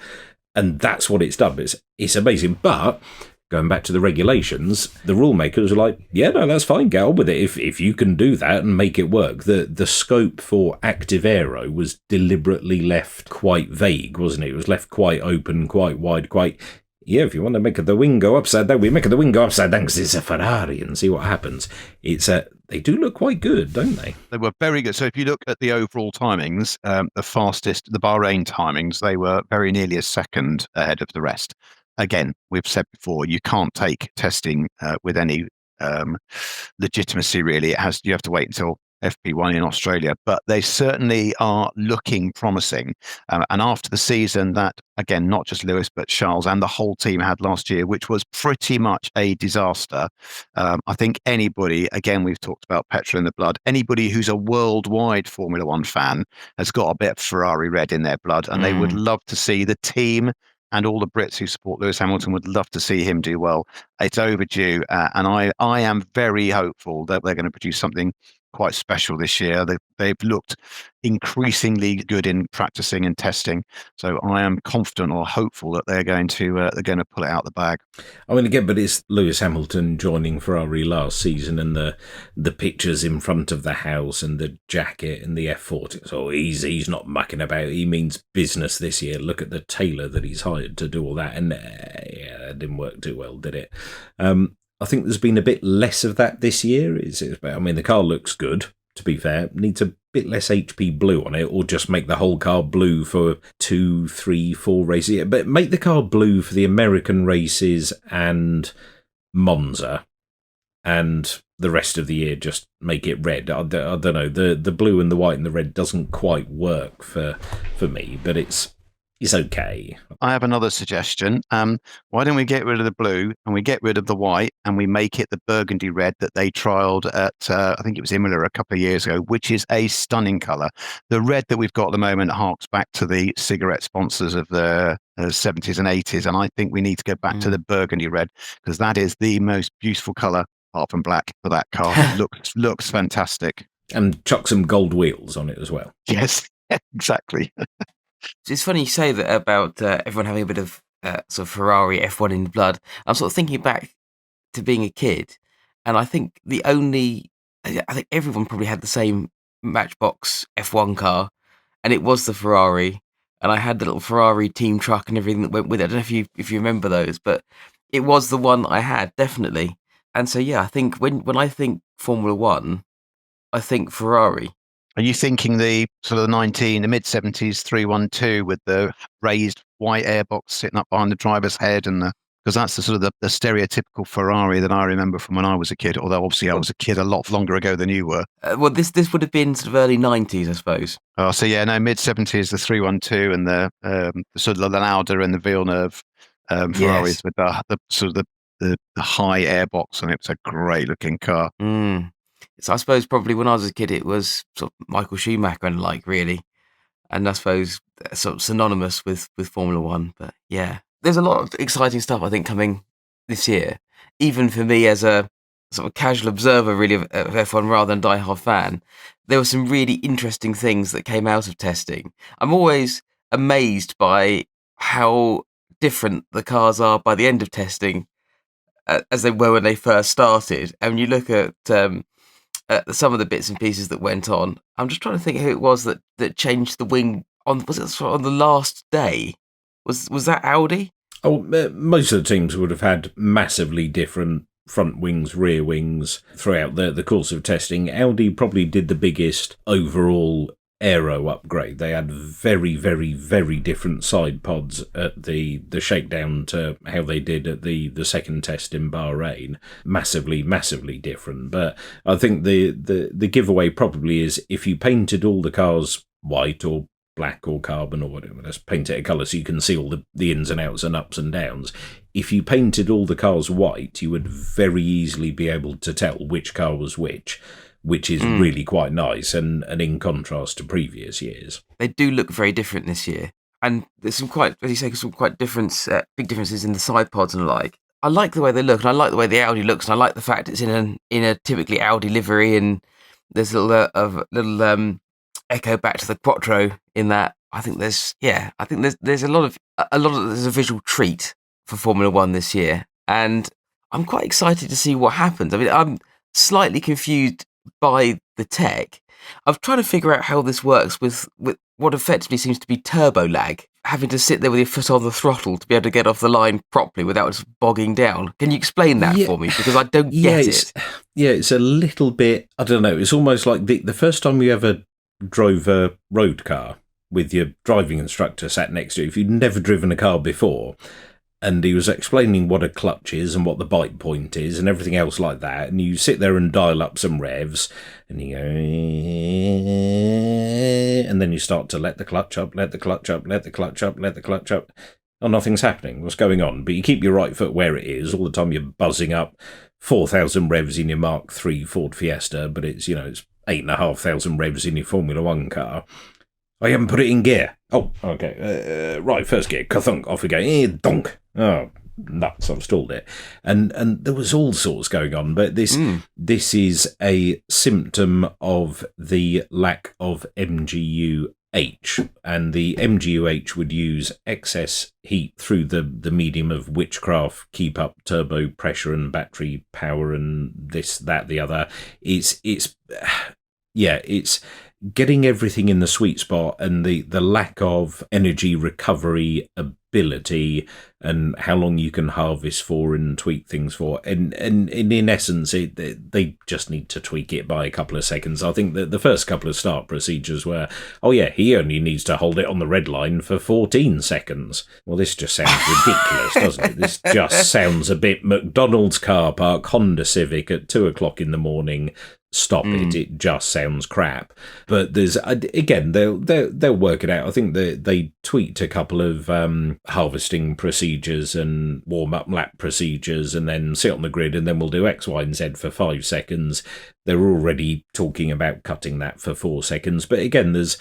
And that's what it's done. It's amazing. But going back to the regulations, the rule makers are like, yeah, no, that's fine. Get on with it. If you can do that and make it work. The scope for active aero was deliberately left quite vague, wasn't it? It was left quite open, quite wide, quite... Yeah, if you want to make the wing go upside down, we make the wing go upside down because it's a Ferrari and see what happens. They do look quite good, don't they? They were very good. So if you look at the overall timings, the Bahrain timings, they were very nearly a second ahead of the rest. Again, we've said before, you can't take testing with any legitimacy, really. You have to wait until FP1 in Australia, but they certainly are looking promising. And after the season that, again, not just Lewis, but Charles and the whole team had last year, which was pretty much a disaster, I think anybody, again, we've talked about petrol in the blood, anybody who's a worldwide Formula One fan has got a bit of Ferrari red in their blood, and they would love to see the team and all the Brits who support Lewis Hamilton would love to see him do well. It's overdue, and I am very hopeful that they're going to produce something quite special this year. They've looked increasingly good in practicing and testing, so I am confident or hopeful that they're going to pull it out the bag. I mean, again, but it's Lewis Hamilton joining Ferrari last season, and the pictures in front of the house and the jacket and the F40. So he's not mucking about. He means business this year. Look at the tailor that he's hired to do all that, and it didn't work too well, did it? I think there's been a bit less of that this year. I mean, the car looks good, to be fair. Needs a bit less HP blue on it, or just make the whole car blue for 2, 3, 4 races. But make the car blue for the American races and Monza, and the rest of the year just make it red. I don't know. The blue and the white and the red doesn't quite work for me, but it's okay. I have another suggestion. Why don't we get rid of the blue and we get rid of the white and we make it the burgundy red that they trialled at, I think it was Imola a couple of years ago, which is a stunning colour. The red that we've got at the moment harks back to the cigarette sponsors of the 70s and 80s, and I think we need to go back to the burgundy red, because that is the most beautiful colour, apart from black, for that car. looks fantastic. And chuck some gold wheels on it as well. Yes, exactly. It's funny you say that about everyone having a bit of sort of Ferrari F1 in the blood. I'm sort of thinking back to being a kid, and I think everyone probably had the same Matchbox F1 car, and it was the Ferrari, and I had the little Ferrari team truck and everything that went with it. I don't know if you remember those, but it was the one I had, definitely. And so, yeah, I think when I think Formula One, I think Ferrari. Are you thinking the sort of the mid-70s 312 with the raised white airbox sitting up behind the driver's head, and because that's the sort of the stereotypical Ferrari that I remember from when I was a kid, although obviously I was a kid a lot longer ago than you were. Well, this would have been sort of early 90s, I suppose. Oh, so yeah, no, mid-70s, the 312 and the sort of the Lauda and the Villeneuve Ferraris, yes, with the sort of the high airbox, and it was a great looking car. So I suppose probably when I was a kid, it was sort of Michael Schumacher and really, and I suppose sort of synonymous with Formula One. But yeah, there's a lot of exciting stuff I think coming this year, even for me as a sort of casual observer really of F1 rather than diehard fan. There were some really interesting things that came out of testing. I'm always amazed by how different the cars are by the end of testing as they were when they first started. And when you look at some of the bits and pieces that went on, I'm just trying to think who it was that changed the wing on the last day. Was that Audi? Oh, most of the teams would have had massively different front wings, rear wings throughout the course of testing. Audi probably did the biggest overall aero upgrade. They had very, very, very different side pods at the shakedown to how they did at the second test in Bahrain. Massively, massively different. But I think the giveaway probably is if you painted all the cars white or black or carbon or whatever, let's paint it a colour so you can see all the ins and outs and ups and downs. If you painted all the cars white, you would very easily be able to tell which car was which is really quite nice and in contrast to previous years. They do look very different this year. And there's some quite, as you say, some quite big differences in the side pods and the like. I like the way they look, and I like the way the Audi looks, and I like the fact it's in a typically Audi livery, and there's a little echo back to the Quattro in that. I think there's a lot of there's a visual treat for Formula One this year, and I'm quite excited to see what happens. I mean, I'm slightly confused by the tech. I'm trying to figure out how this works with what effectively seems to be turbo lag, having to sit there with your foot on the throttle to be able to get off the line properly without just bogging down. Can you explain that for me? Because I don't get it. Yeah, it's a little bit, I don't know, it's almost like the first time you ever drove a road car with your driving instructor sat next to you, if you'd never driven a car before, and he was explaining what a clutch is and what the bite point is and everything else like that, and you sit there and dial up some revs, and you go, and then you start to let the clutch up, let the clutch up, let the clutch up, let the clutch up. Oh, nothing's happening. What's going on? But you keep your right foot where it is. All the time you're buzzing up 4,000 revs in your Mark III Ford Fiesta, but it's 8,500 revs in your Formula One car. I haven't put it in gear. Oh, okay. Right, first gear. Ka-thunk. Off we go. Donk. Oh, nuts. I've stalled it. And there was all sorts going on, but this is a symptom of the lack of MGU-H, and the MGU-H would use excess heat through the medium of witchcraft, keep up turbo pressure and battery power and this, that, the other. It's getting everything in the sweet spot, and the lack of energy recovery ability and how long you can harvest for and tweak things for. And in essence, they just need to tweak it by a couple of seconds. I think that the first couple of start procedures were, he only needs to hold it on the red line for 14 seconds. Well, this just sounds ridiculous, doesn't it? This just sounds a bit McDonald's car park, Honda Civic at 2:00 in the morning. Stop it. It just sounds crap. But there's, again, they'll work it out. I think they tweaked a couple of harvesting procedures and warm-up lap procedures, and then sit on the grid, and then we'll do X, Y, and Z for 5 seconds. They're already talking about cutting that for 4 seconds. But again, there's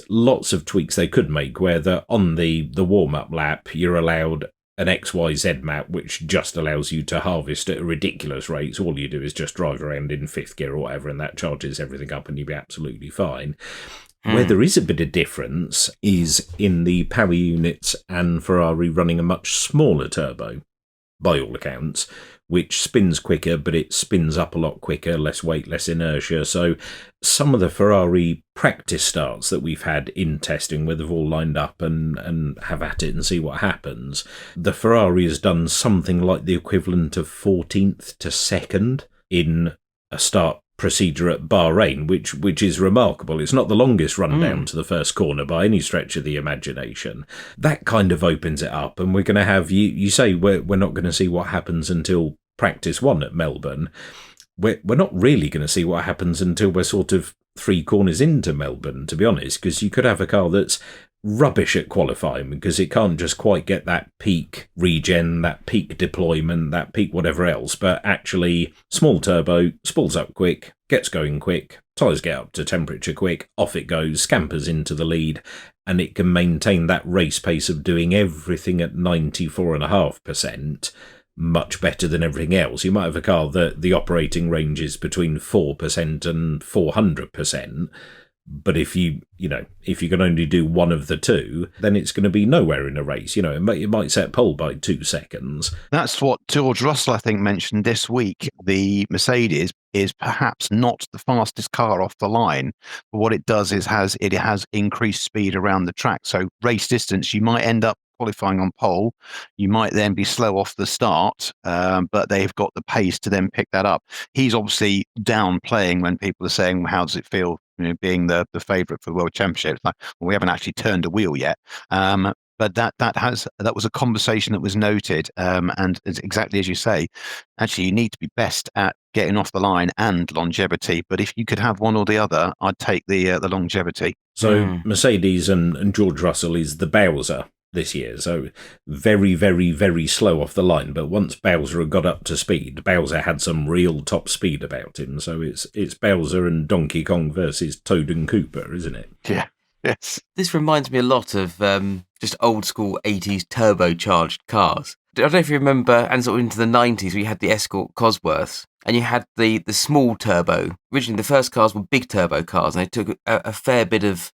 lots of tweaks they could make, where on the warm-up lap, you're allowed an XYZ map, which just allows you to harvest at a ridiculous rate. So all you do is just drive around in 5th gear or whatever, and that charges everything up and you'll be absolutely fine. Where there is a bit of difference is in the power units and Ferrari running a much smaller turbo, by all accounts, which spins quicker, but it spins up a lot quicker, less weight, less inertia. So some of the Ferrari practice starts that we've had in testing, where they've all lined up and have at it and see what happens, the Ferrari has done something like the equivalent of 14th to 2nd in a start procedure at Bahrain, which is remarkable. It's not the longest run down to the first corner by any stretch of the imagination. That kind of opens it up, and we're going to have, you say we're not going to see what happens until practice 1 at Melbourne. We're not really going to see what happens until we're sort of 3 corners into Melbourne, to be honest, because you could have a car that's rubbish at qualifying because it can't just quite get that peak regen, that peak deployment, that peak whatever else, but actually small turbo, spools up quick, gets going quick, tyres get up to temperature quick, off it goes, scampers into the lead, and it can maintain that race pace of doing everything at 94.5%. Much better than everything else. You might have a car that the operating range is between 4% and 400%. But if you can only do one of the two, then it's going to be nowhere in a race. It might set pole by 2 seconds. That's what George Russell, I think, mentioned this week. The Mercedes is perhaps not the fastest car off the line, but what it does is it has increased speed around the track. So race distance, you might end up qualifying on pole. You might then be slow off the start, but they've got the pace to then pick that up. He's obviously downplaying when people are saying, well, how does it feel, being the favourite for the World Championship? It's like, well, we haven't actually turned a wheel yet. But that was a conversation that was noted, and it's exactly as you say. Actually, you need to be best at getting off the line and longevity. But if you could have one or the other, I'd take the longevity. So Mercedes and George Russell is the Bowser this year, so very, very, very slow off the line. But once Bowser had got up to speed, Bowser had some real top speed about him. So it's Bowser and Donkey Kong versus Toad and Cooper, isn't it? Yeah. Yes. This reminds me a lot of just old school 80s turbocharged cars. don't know if you remember, and sort of into the 90s, we had the Escort Cosworths, and you had the small turbo. Originally, the first cars were big turbo cars, and they took a fair bit of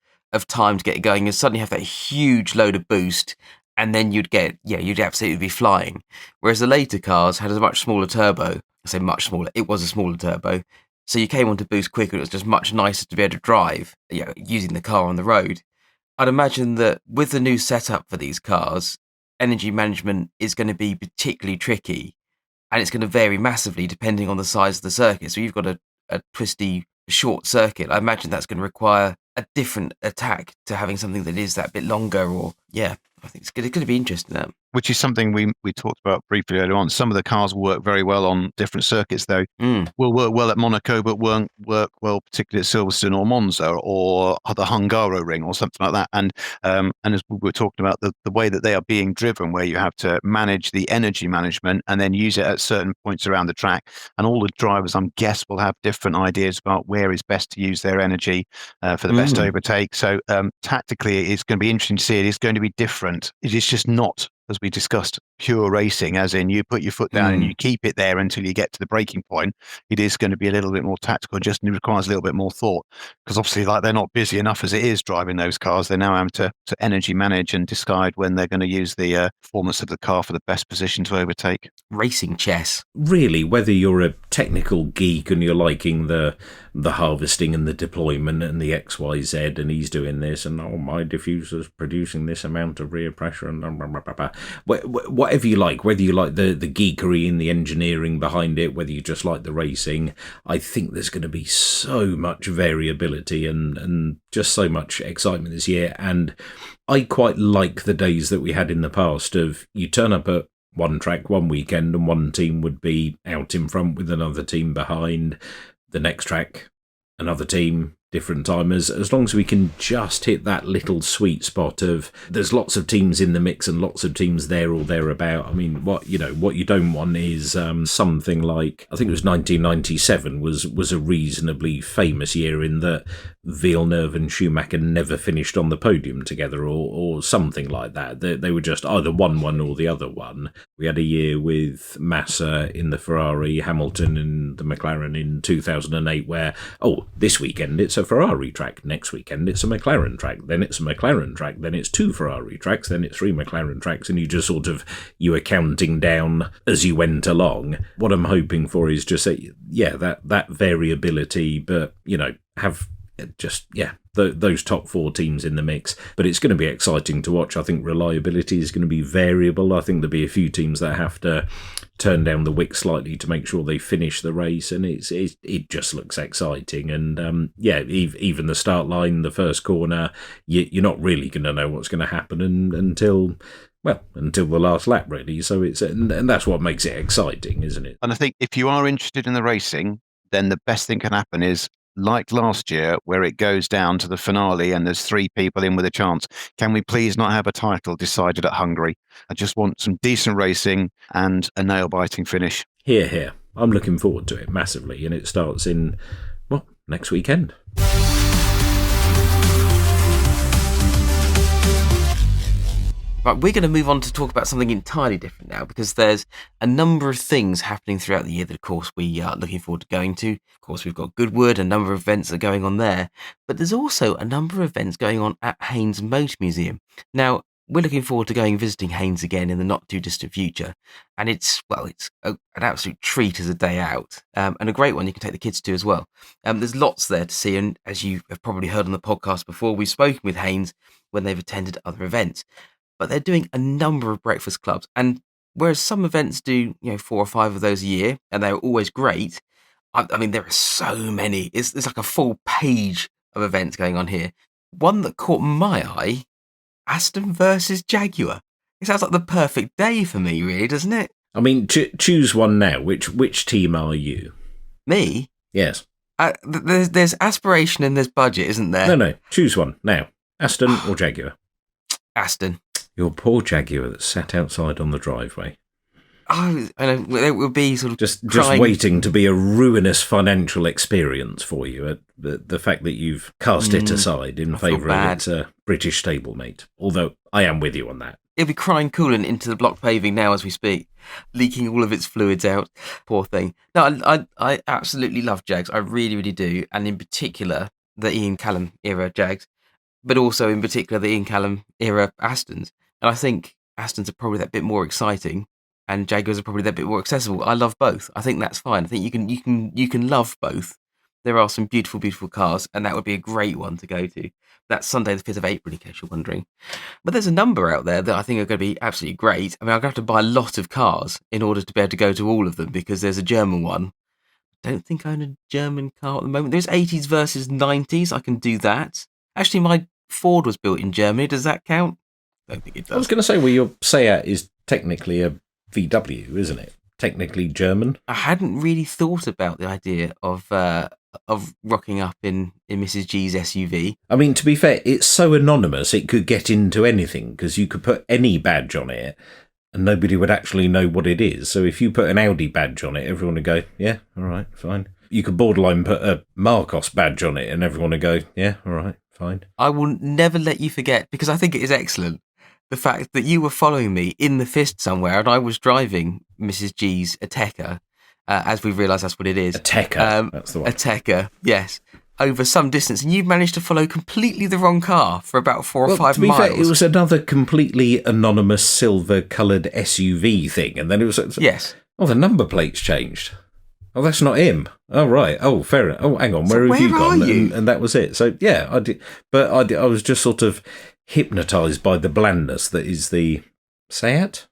time to get it going. You suddenly have that huge load of boost, and then you'd absolutely be flying. Whereas the later cars had a much smaller turbo. I say much smaller, it was a smaller turbo. So you came onto boost quicker, it was just much nicer to be able to drive, using the car on the road. I'd imagine that with the new setup for these cars, energy management is going to be particularly tricky, and it's going to vary massively depending on the size of the circuit. So you've got a twisty short circuit. I imagine that's going to require a different attack to having something that is that bit longer, I think it's going to be interesting. Which is something we talked about briefly earlier on. Some of the cars will work very well on different circuits, though. Will work well at Monaco, but won't work well particularly at Silverstone or Monza or the Hungaroring or something like that. And as we were talking about, the way that they are being driven, where you have to manage the energy management and then use it at certain points around the track. And all the drivers, I'm guess, will have different ideas about where is best to use their energy for the best overtake. So tactically, it's going to be interesting to see. It is going to be different. It is just not, as we discussed, pure racing, as in you put your foot down and you keep it there until you get to the breaking point. It is going to be a little bit more tactical, just requires a little bit more thought, because obviously, like, they're not busy enough as it is driving those cars. They now have to energy manage and decide when they're going to use the performance of the car for the best position to overtake. Racing chess. Really, whether you're a technical geek and you're liking the harvesting and the deployment and the XYZ, and he's doing this, and my diffuser's producing this amount of rear pressure, and blah, blah, blah, blah. Whatever you like, whether you like the geekery and the engineering behind it, whether you just like the racing, I think there's going to be so much variability and just so much excitement this year. And I quite like the days that we had in the past of you turn up at one track one weekend and one team would be out in front with another team behind. The next track, another team, different timers, as long as we can just hit that little sweet spot of there's lots of teams in the mix and lots of teams there or thereabout. I mean, what you don't want is something like, I think it was 1997 was a reasonably famous year in that Villeneuve and Schumacher never finished on the podium together or something like that. They were just either one or the other one. We had a year with Massa in the Ferrari, Hamilton in the McLaren in 2008 where, this weekend it's a Ferrari track, next weekend it's a McLaren track, then it's a McLaren track, then it's two Ferrari tracks, then it's three McLaren tracks, and you were counting down as you went along. What I'm hoping for is just that variability, but have those top four teams in the mix. But it's going to be exciting to watch. I think reliability is going to be variable. I think there'll be a few teams that have to turn down the wick slightly to make sure they finish the race, and it just looks exciting. And even the start line, the first corner, you're not really going to know what's going to happen until the last lap, really. So and that's what makes it exciting, isn't it? And I think if you are interested in the racing, then the best thing can happen is, like last year, where it goes down to the finale and there's three people in with a chance. Can we please not have a title decided at Hungary? I just want some decent racing and a nail-biting finish. Here. I'm looking forward to it massively, and it starts in, next weekend. Right, we're going to move on to talk about something entirely different now, because there's a number of things happening throughout the year that, of course, we are looking forward to going to. Of course, we've got Goodwood, a number of events that are going on there, but there's also a number of events going on at Haynes Motor Museum. Now, we're looking forward to visiting Haynes again in the not too distant future, and it's an absolute treat as a day out, and a great one you can take the kids to as well. There's lots there to see, and as you have probably heard on the podcast before, we've spoken with Haynes when they've attended other events. But they're doing a number of breakfast clubs. And whereas some events do, 4 or 5 of those a year, and they're always great, I mean, there are so many. It's like a full page of events going on here. One that caught my eye, Aston versus Jaguar. It sounds like the perfect day for me, really, doesn't it? I mean, choose one now. Which team are you? Me? Yes. There's aspiration and there's budget, isn't there? No. Choose one now. Aston or Jaguar? Aston. Your poor Jaguar that sat outside on the driveway. Oh, I know, it would be sort of just waiting to be a ruinous financial experience for you. The fact that you've cast it aside in favour of its British stablemate. Although I am with you on that. It'll be crying coolant into the block paving now as we speak, leaking all of its fluids out. Poor thing. No, I absolutely love Jags. I really, really do. And in particular, the Ian Callum era Jags, but also in particular the Ian Callum era Astons. And I think Astons are probably that bit more exciting, and Jaguars are probably that bit more accessible. I love both. I think that's fine. I think you can love both. There are some beautiful, beautiful cars, and that would be a great one to go to. That's Sunday the 5th of April, in case you're wondering. But there's a number out there that I think are going to be absolutely great. I mean, I'm going to have to buy a lot of cars in order to be able to go to all of them, because there's a German one. I don't think I own a German car at the moment. There's 80s versus 90s. I can do that. Actually, my Ford was built in Germany. Does that count? I don't think it does. I was going to say, well, your Seat is technically a VW, isn't it? Technically German. I hadn't really thought about the idea of rocking up in Mrs. G's SUV. I mean, to be fair, it's so anonymous it could get into anything, because you could put any badge on it and nobody would actually know what it is. So if you put an Audi badge on it, everyone would go, yeah, all right, fine. You could borderline put a Marcos badge on it and everyone would go, yeah, all right, fine. I will never let you forget, because I think it is excellent, the fact that you were following me in the fist somewhere and I was driving Mrs. G's Ateca, as we realise that's what it is. Ateca, that's the one. Ateca, yes, over some distance. And you managed to follow completely the wrong car for about 4 or 5 miles. To be fair, it was another completely anonymous silver-coloured SUV thing. And then it was... Yes. Oh, the number plate's changed. Oh, that's not him. Oh, right. Oh, fair enough. Oh, hang on. Where have you gone? And that was it. So, yeah, I did. But I was just sort of hypnotised by the blandness that is the Seat,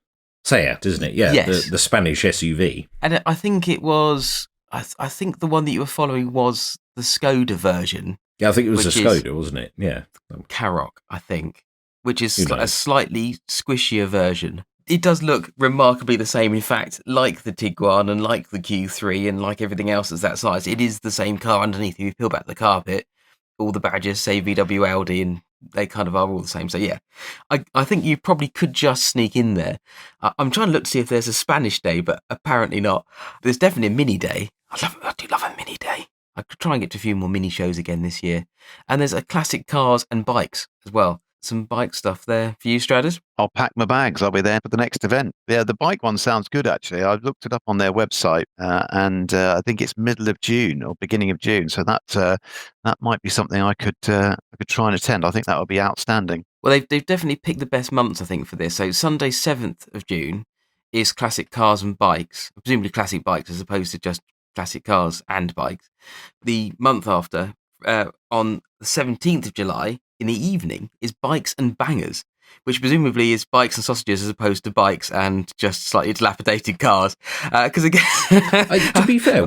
isn't it? Yeah, yes. the Spanish SUV. And I think it was... I think the one that you were following was the Skoda version. Yeah, I think it was a Skoda, wasn't it? Yeah. Karoq, I think, which is a slightly squishier version. It does look remarkably the same, in fact, like the Tiguan and like the Q3 and like everything else that's that size. It is the same car underneath. If you peel back the carpet, all the badges say VW Audi, and they kind of are all the same. So, yeah, I think you probably could just sneak in there. I'm trying to look to see if there's a Spanish day, but apparently not. There's definitely a mini day. I do love a mini day. I could try and get to a few more mini shows again this year. And there's a classic cars and bikes as well. Some bike stuff there for you, Stradders? I'll pack my bags. I'll be there for the next event. Yeah, the bike one sounds good, actually. I've looked it up on their website, and I think it's middle of June or beginning of June. So that might be something I could try and attend. I think that would be outstanding. Well, they've definitely picked the best months, I think, for this. So Sunday, 7th of June is classic cars and bikes, presumably classic bikes as opposed to just classic cars and bikes. The month after, on the 17th of July, in the evening, is bikes and bangers, which presumably is bikes and sausages as opposed to bikes and just slightly dilapidated cars. Because again, to be fair,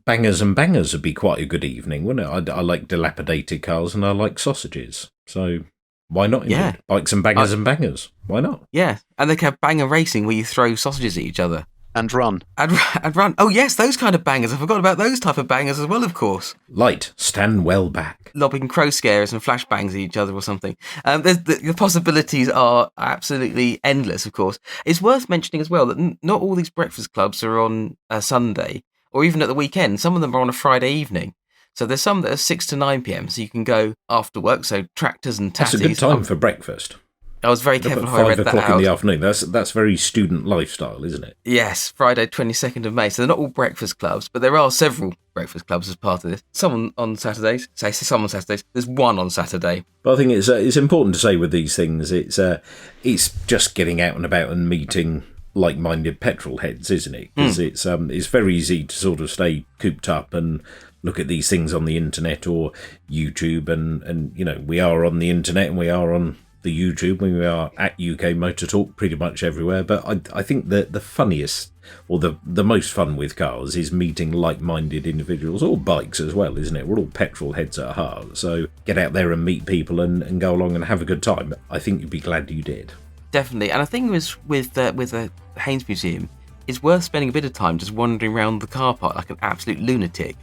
bangers and bangers would be quite a good evening, wouldn't it? I like dilapidated cars and I like sausages, so why not? Yeah, bikes and bangers and bangers. Why not? Yeah, and they can have banger racing where you throw sausages at each other. And run. And run. Oh, yes, those kind of bangers. I forgot about those type of bangers as well, of course. Light, stand well back. Lobbing crow scares and flashbangs at each other or something. The possibilities are absolutely endless, of course. It's worth mentioning as well that not all these breakfast clubs are on a Sunday or even at the weekend. Some of them are on a Friday evening. So there's some that are 6 to 9 p.m, so you can go after work. So tractors and tatties. That's a good time for breakfast. I was very careful how I read that out. 5 o'clock in the afternoon. That's very student lifestyle, isn't it? Yes, Friday, 22nd of May. So they're not all breakfast clubs, but there are several breakfast clubs as part of this. Some on Saturdays. Some on Saturdays. There's one on Saturday. But I think it's important to say with these things, it's just getting out and about and meeting like-minded petrol heads, isn't it? Because it's very easy to sort of stay cooped up and look at these things on the internet or YouTube, and you know, we are on the internet and we are on the YouTube, when we are at UKMotorTalk pretty much everywhere. But I think that the funniest or the most fun with cars is meeting like-minded individuals, or bikes as well, isn't it? We're all petrol heads at heart, so get out there and meet people and go along and have a good time. I think you'd be glad you did. Definitely. And I think it was with the Haynes Museum, it's worth spending a bit of time just wandering around the car park like an absolute lunatic,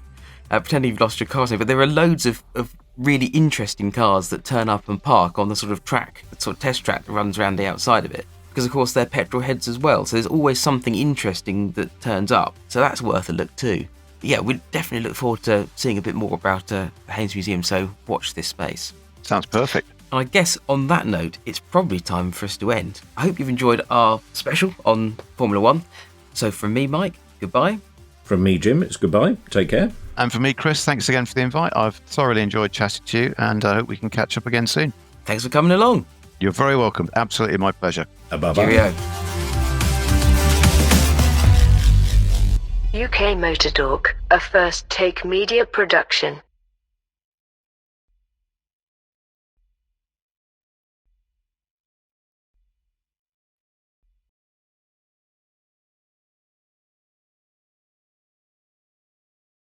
pretending you've lost your car. But there are loads of really interesting cars that turn up and park on the sort of track, the sort of test track that runs around the outside of it, because of course they're petrol heads as well, so there's always something interesting that turns up, so that's worth a look too. But yeah, we definitely look forward to seeing a bit more about the Haynes Museum, so watch this space. Sounds perfect. And I guess on that note, it's probably time for us to end. I hope you've enjoyed our special on Formula One. So from me, Mike, goodbye. From me, Jim, it's goodbye. Take care. And for me, Chris, thanks again for the invite. I've thoroughly enjoyed chatting to you, and I hope we can catch up again soon. Thanks for coming along. You're very welcome. Absolutely my pleasure. Bye-bye. Cheerio. UKMotorTalk, a First Take Media production.